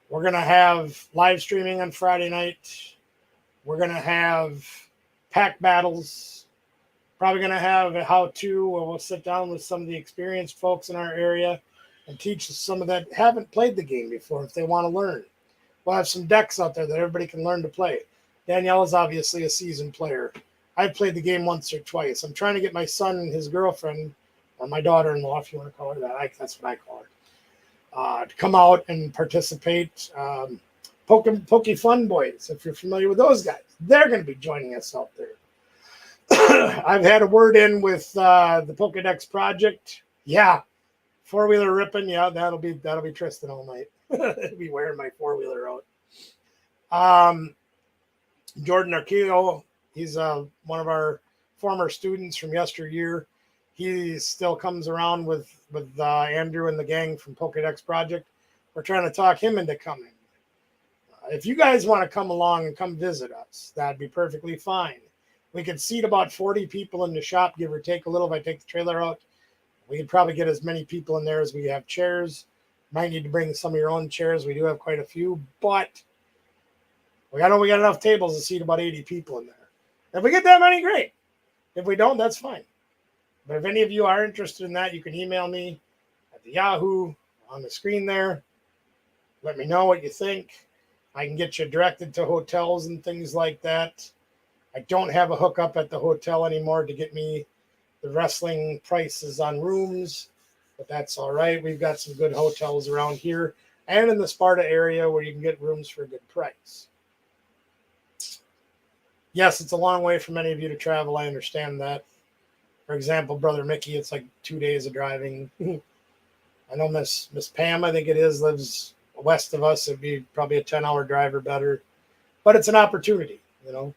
Speaker 1: We're going to have live streaming on Friday night. We're going to have pack battles. Probably going to have a how-to where we'll sit down with some of the experienced folks in our area and teach some of that haven't played the game before if they want to learn. We'll have some decks out there that everybody can learn to play. Danielle is obviously a seasoned player. I've played the game once or twice. I'm trying to get my son and his girlfriend, or my daughter-in-law, if you want to call her that. That's what I call her. To come out and participate. Poke Fun Boys, if you're familiar with those guys. They're going to be joining us out there. I've had a word in with the Pokedex project. Yeah, 4-wheeler ripping. Yeah, that'll be Tristan all night. I'll be wearing my 4-wheeler out. Jordan Arqueo, he's one of our former students from yesteryear. He still comes around with Andrew and the gang from Pokedex Project. We're trying to talk him into coming. If you guys want to come along and come visit us, that'd be perfectly fine. We could seat about 40 people in the shop, give or take a little. If I take the trailer out, we could probably get as many people in there as we have chairs. Might need to bring some of your own chairs. We do have quite a few, but we got enough tables to seat about 80 people in there. If we get that many, great. If we don't, that's fine. But if any of you are interested in that, you can email me at the Yahoo on the screen there. Let me know what you think. I can get you directed to hotels and things like that. I don't have a hookup at the hotel anymore to get me the wrestling prices on rooms, but that's all right. We've got some good hotels around here and in the Sparta area where you can get rooms for a good price. Yes, it's a long way for many of you to travel. I understand that. For example, Brother Mickey, it's like 2 days of driving. I know Miss Pam, I think it is, lives west of us. It'd be probably a 10-hour drive or better. But it's an opportunity, you know.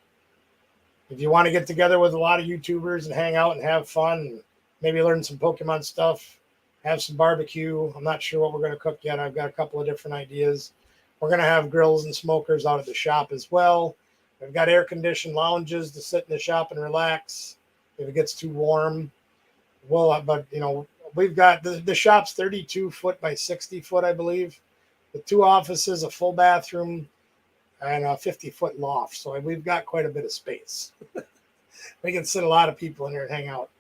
Speaker 1: If you want to get together with a lot of YouTubers and hang out and have fun, and maybe learn some Pokemon stuff, have some barbecue. I'm not sure what we're going to cook yet. I've got a couple of different ideas. We're going to have grills and smokers out at the shop as well. We've got air-conditioned lounges to sit in the shop and relax if it gets too warm. Well, but, you know, we've got the shop's 32 foot by 60 foot, I believe. The 2 offices, a full bathroom, and a 50-foot loft. So we've got quite a bit of space. We can sit a lot of people in there and hang out.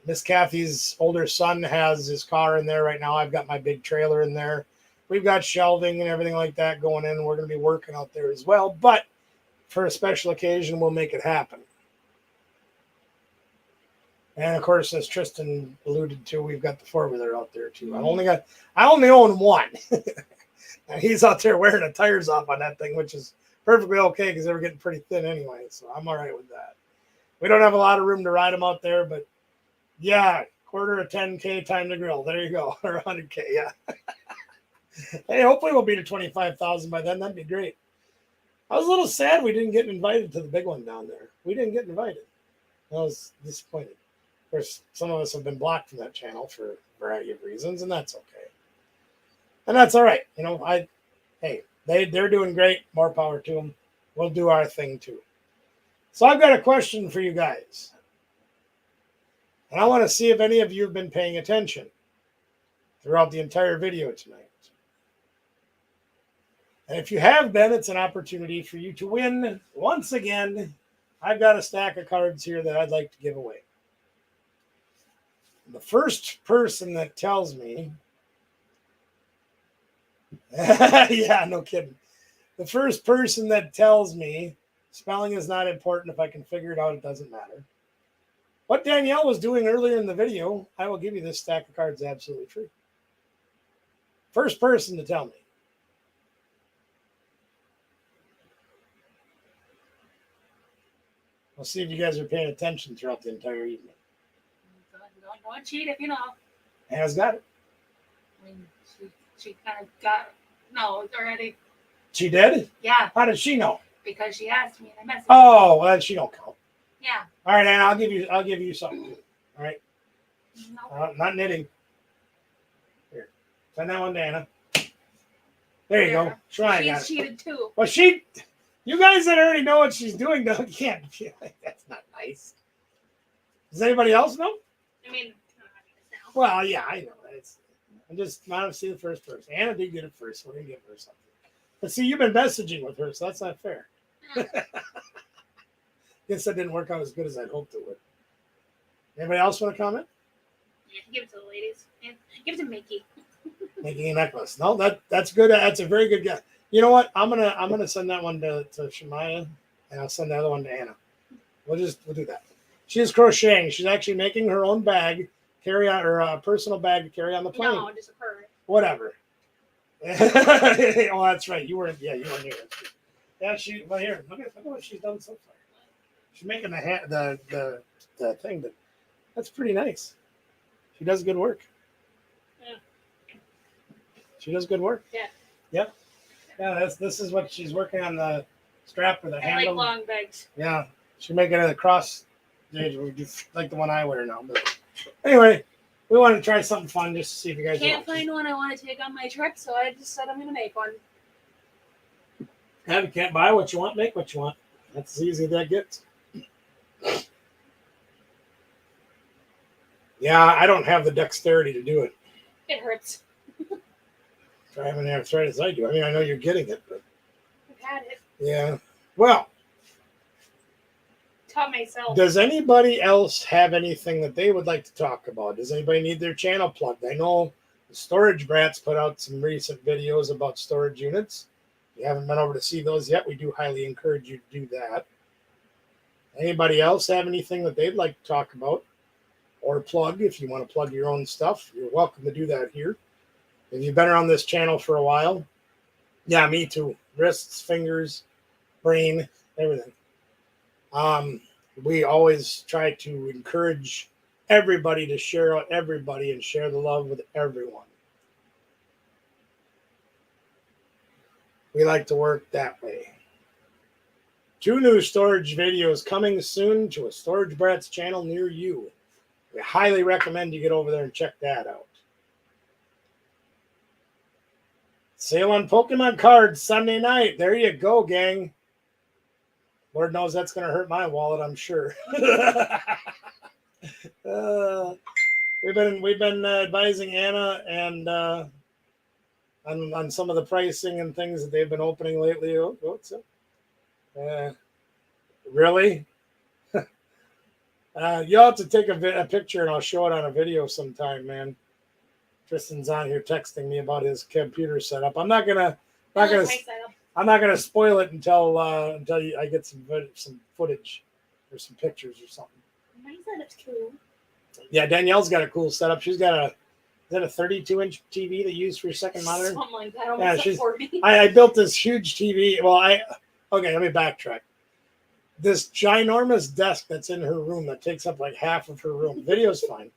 Speaker 1: Miss Kathy's older son has his car in there right now. I've got my big trailer in there. We've got shelving and everything like that going in. We're going to be working out there as well. But for a special occasion, we'll make it happen. And of course, as Tristan alluded to, we've got the 4-wheeler out there too. I only own one. And he's out there wearing the tires off on that thing, which is perfectly okay because they were getting pretty thin anyway. So I'm all right with that. We don't have a lot of room to ride them out there, but yeah, quarter of 10K time to grill. There you go, or 100K. Yeah. Hey, hopefully we'll be to 25,000 by then. That'd be great. I was a little sad we didn't get invited to the big one down there. We didn't get invited. I was disappointed. Of course, some of us have been blocked from that channel for a variety of reasons, and that's okay. And that's all right. You know, they're doing great. More power to them. We'll do our thing too. So I've got a question for you guys. And I want to see if any of you have been paying attention throughout the entire video tonight. And if you have been, it's an opportunity for you to win. Once again, I've got a stack of cards here that I'd like to give away. The first person that tells me, yeah, no kidding. The first person that tells me spelling is not important. If I can figure it out, it doesn't matter. What Danielle was doing earlier in the video, I will give you this stack of cards absolutely free. First person to tell me. We'll see if you guys are paying attention throughout the entire evening.
Speaker 2: Don't cheat if you know.
Speaker 1: Anna's got it.
Speaker 2: I mean, she kind of got already.
Speaker 1: She did?
Speaker 2: Yeah.
Speaker 1: How did she know?
Speaker 2: Because she asked me and I messaged.
Speaker 1: Oh, well, she don't count.
Speaker 2: Yeah.
Speaker 1: All right, Anna, I'll give you something. All right.
Speaker 2: No.
Speaker 1: Not knitting. Here, send that one to Anna. There you go. Try it.
Speaker 2: She's cheated too.
Speaker 1: Well, you guys that already know what she's doing, though, can't. That's not nice. Does anybody else know?
Speaker 2: I mean,
Speaker 1: well, yeah, I know. I'm just not to see the first person. Anna did get it first. We're gonna give her something. But see, you've been messaging with her, so that's not fair. Guess that didn't work out as good as I'd hoped it would. Anybody else want to comment?
Speaker 2: Yeah, give it to the ladies. Yeah, give it to Mickey.
Speaker 1: Making a necklace. No, that's good. That's a very good guess. You know what? I'm gonna send that one to Shemaya, and I'll send the other one to Anna. We'll do that. She is crocheting. She's actually making her own bag, carry on, or a personal bag to carry on the plane.
Speaker 2: No, just a purse.
Speaker 1: Whatever. Oh, that's right. You weren't here. Yeah, here. Well, here. Look at what she's done so far. She's making the thing, but that's pretty nice. She does good work.
Speaker 2: Yeah.
Speaker 1: She does good work.
Speaker 2: Yeah.
Speaker 1: Yep. Yeah, this is what she's working on, the strap or the handle.
Speaker 2: like long bags.
Speaker 1: Yeah. She's making it a cross like the one I wear now. But anyway, we wanted to try something fun just to see if you guys
Speaker 2: Can't find one I want to take on my trip, so I just said I'm going to make one.
Speaker 1: Yeah, you can't buy what you want, make what you want. That's as easy as that gets. Yeah, I don't have the dexterity to do it.
Speaker 2: It hurts.
Speaker 1: I haven't arthritis I do. I mean, I know you're getting it, but
Speaker 2: I've had it.
Speaker 1: yeah. Well,
Speaker 2: Taught myself.
Speaker 1: does anybody else have anything that they would like to talk about? Does anybody need their channel plugged? I know the Storage Brats put out some recent videos about storage units. If you haven't been over to see those yet, we do highly encourage you to do that. Anybody else have anything that they'd like to talk about or plug? If you want to plug your own stuff, you're welcome to do that here. If you've been around this channel for a while, yeah, me too. Wrists, fingers, brain, everything. We always try to encourage everybody to share out everybody and share the love with everyone. We like to work that way. 2 new storage videos coming soon to a Storage Brats channel near you. We highly recommend you get over there and check that out. Sale on Pokemon cards Sunday night. There you go, gang. Lord knows that's going to hurt my wallet, I'm sure. We've been advising Anna and on some of the pricing and things that they've been opening lately. Oh, what's up? Really? You'll have to take a picture and I'll show it on a video sometime, man. Tristan's on here texting me about his computer setup. I'm not gonna spoil it until I get some footage or some pictures or something.
Speaker 2: My setup's cool.
Speaker 1: Yeah, Danielle's got a cool setup. She's got a 32-inch TV to use for your second monitor?
Speaker 2: Something like that. Almost 40.
Speaker 1: I built this huge TV. Well, okay, let me backtrack. This ginormous desk that's in her room that takes up like half of her room. Video's fine.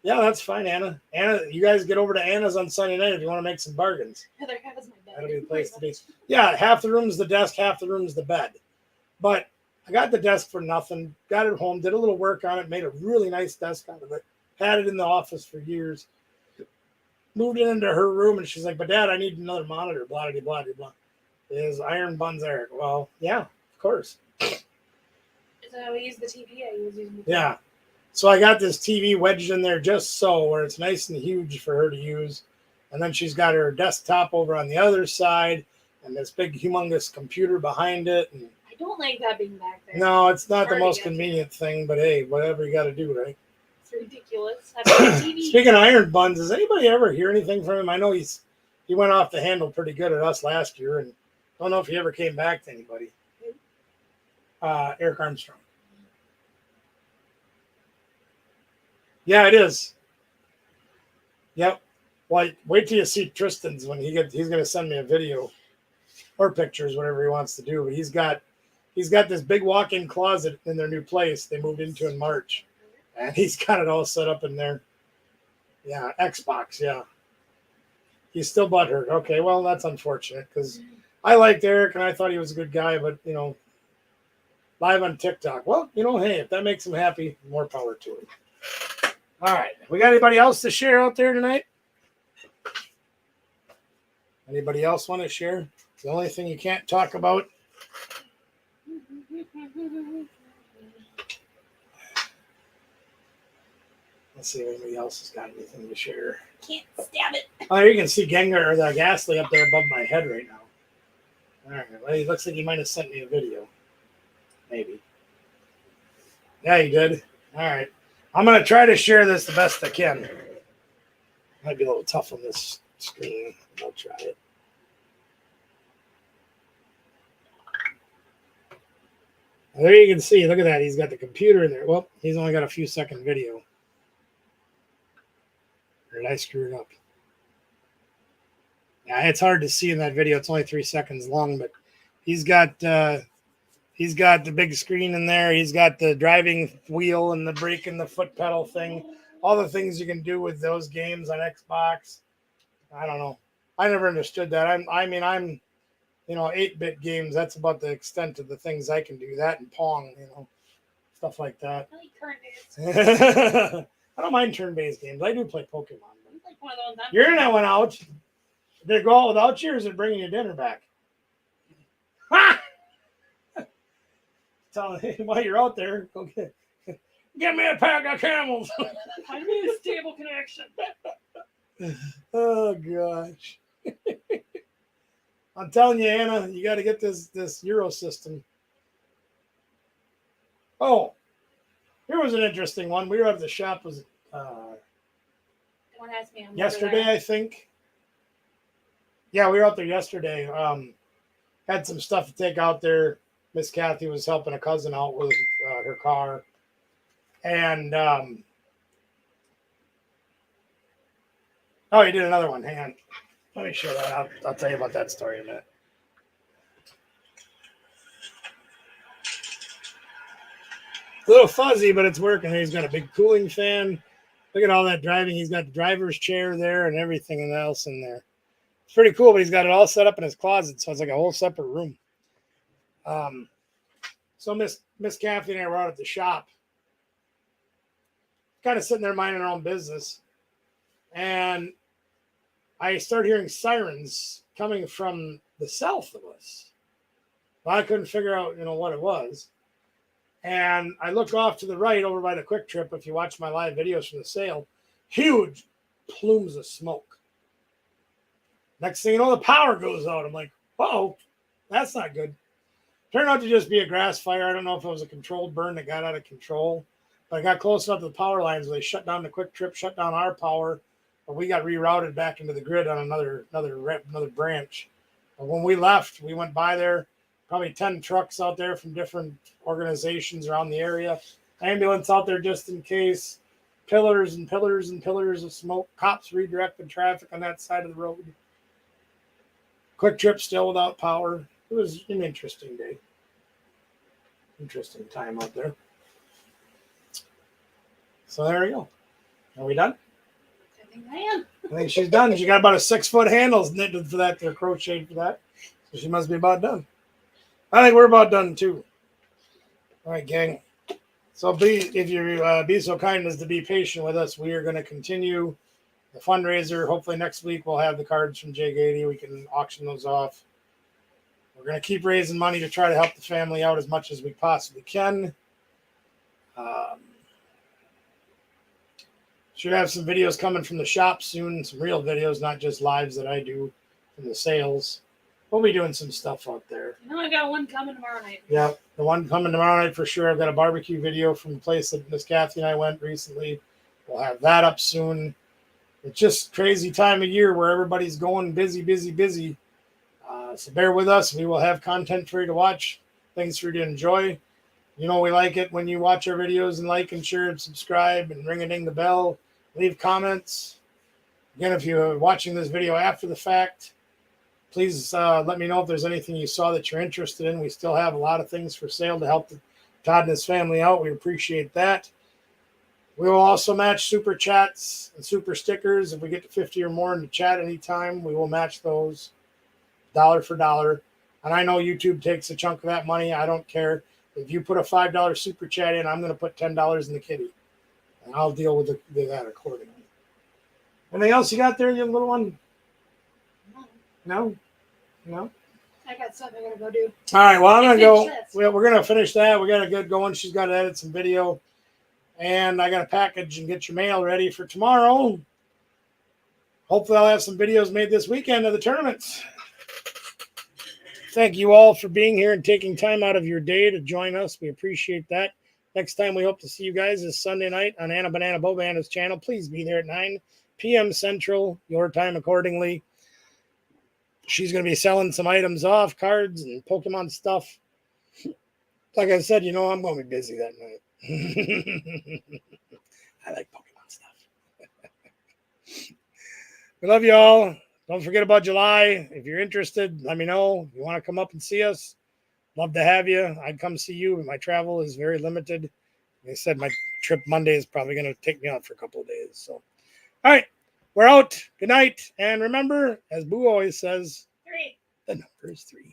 Speaker 1: Yeah, that's fine, Anna. Anna, you guys get over to Anna's on Sunday night if you want to make some bargains.
Speaker 2: Other half is my bed.
Speaker 1: That'll be the place to be. Yeah, half the room's the desk, half the room's the bed. But I got the desk for nothing. Got it home, did a little work on it, made a really nice desk out of it. Had it in the office for years. Moved it into her room, and she's like, "But Dad, I need another monitor." Blah blah blah blah. Is Iron Buns Eric? Well, yeah, of course.
Speaker 2: Is that how we use the TV? I was using.
Speaker 1: Yeah. So I got this TV wedged in there just so, where it's nice and huge for her to use. And then she's got her desktop over on the other side and this big humongous computer behind it. And
Speaker 2: I don't like that being back there.
Speaker 1: no, it's not the most convenient thing, but hey, whatever you got to do, right?
Speaker 2: It's ridiculous. TV.
Speaker 1: Speaking of Iron Buns, does anybody ever hear anything from him? I know he went off the handle pretty good at us last year, and I don't know if he ever came back to anybody. Eric Armstrong. Yeah, it is. Yep. Well, wait till you see Tristan's when he's going to send me a video or pictures, whatever he wants to do. But he's got this big walk-in closet in their new place they moved into in March, and he's got it all set up in there. Yeah, Xbox. Yeah. He's still butthurt. Okay, well that's unfortunate because I liked Eric and I thought he was a good guy, but live on TikTok. Well, hey, if that makes him happy, more power to him. All right. We got anybody else to share out there tonight? Anybody else want to share? The only thing you can't talk about. Let's see if anybody else has got anything to share.
Speaker 2: Can't stab it.
Speaker 1: Oh, you can see Gengar or the Ghastly up there above my head right now. All right. Well, he looks like he might have sent me a video. Maybe. Yeah, he did. All right. I'm going to try to share this the best I can. Might be a little tough on this screen. I'll try it. There you can see. Look at that. He's got the computer in there. Well, he's only got a few second video. Or did I screw it up? Yeah, it's hard to see in that video. It's only 3 seconds long, but he's got He's got the big screen in there. He's got the driving wheel and the brake and the foot pedal thing. All the things you can do with those games on Xbox. I don't know. I never understood that. I'm 8-bit games. That's about the extent of the things I can do. That and Pong, stuff like that.
Speaker 2: I like turn-based.
Speaker 1: I don't mind turn-based games. I do play Pokemon.
Speaker 2: I like one of those.
Speaker 1: Your internet went out. Did it go out without you, or is it bringing your dinner back? Ha! Tell me while you're out there, go get me a pack of camels.
Speaker 2: I need a stable connection.
Speaker 1: Oh gosh. I'm telling you, Anna, you got to get this Euro system. Oh, here was an interesting one. We were at the shop. Was
Speaker 2: Someone asked me
Speaker 1: yesterday, I think. Yeah, we were out there yesterday. Had some stuff to take out there. Miss Kathy was helping a cousin out with her car. And, oh, you did another one. Hang on. Let me show that. I'll tell you about that story in a minute. A little fuzzy, but it's working. He's got a big cooling fan. Look at all that driving. He's got the driver's chair there and everything else in there. It's pretty cool, but he's got it all set up in his closet, so it's like a whole separate room. So Miss Kathy and I were out at the shop, kind of sitting there minding our own business, and I started hearing sirens coming from the south of us. Well, I couldn't figure out, what it was. And I look off to the right over by the Quick Trip. If you watch my live videos from the sale, huge plumes of smoke. Next thing you know, the power goes out. I'm like, whoa, that's not good. Turned out to just be a grass fire. I don't know if it was a controlled burn that got out of control. But I got close enough to the power lines where they shut down the Quick Trip, shut down our power. But we got rerouted back into the grid on another branch. But when we left, we went by there, probably 10 trucks out there from different organizations around the area. Ambulance out there just in case. Pillars and pillars and pillars of smoke. Cops redirected traffic on that side of the road. Quick Trip still without power. It was an interesting day. Interesting time out there. So there we go. Are we done?
Speaker 2: I think I am.
Speaker 1: I think she's done. She got about a 6-foot handles knitted for that. They're crocheted for that. So she must be about done. I think we're about done too. All right, gang. So if you be so kind as to be patient with us, we are going to continue the fundraiser. Hopefully next week we'll have the cards from Jay Gady. We can auction those off. We're going to keep raising money to try to help the family out as much as we possibly can. Should have some videos coming from the shop soon, some real videos, not just lives that I do from the sales. We'll be doing some stuff out there.
Speaker 2: I got one coming tomorrow night.
Speaker 1: Yeah, the one coming tomorrow night for sure. I've got a barbecue video from the place that Miss Kathy and I went recently. We'll have that up soon. It's just crazy time of year where everybody's going busy. So bear with us. We will have content for you to watch, things for you to enjoy. We like it when you watch our videos and like and share and subscribe and ring the bell. Leave comments. Again, if you're watching this video after the fact, please let me know if there's anything you saw that you're interested in. We still have a lot of things for sale to help Todd and his family out. We appreciate that. We will also match super chats and super stickers. If we get to 50 or more in the chat anytime, we will match those dollar for dollar. And I know YouTube takes a chunk of that money. I don't care. If you put a $5 super chat in, I'm going to put $10 in the kitty. And I'll deal with that accordingly. Anything else you got there, you little one? No?
Speaker 2: I got stuff I gotta go do.
Speaker 1: All right, well, I'm going to go. We're going to finish that. We got a good going. She's got to edit some video. And I got to package and get your mail ready for tomorrow. Hopefully, I'll have some videos made this weekend of the tournaments. Thank you all for being here and taking time out of your day to join us. We appreciate that. Next time we hope to see you guys is Sunday night on Anna Banana Bobana's channel. Please be there at 9 p.m. Central, your time accordingly. She's going to be selling some items off, cards and Pokemon stuff. Like I said, I'm going to be busy that night. I like Pokemon stuff. We love you all. Don't forget about July. If you're interested, let me know. If you want to come up and see us, love to have you. I'd come see you, but my travel is very limited. They said my trip Monday is probably going to take me out for a couple of days. So, all right, we're out. Good night. And remember, as Boo always says,
Speaker 2: 3.
Speaker 1: the number is 3.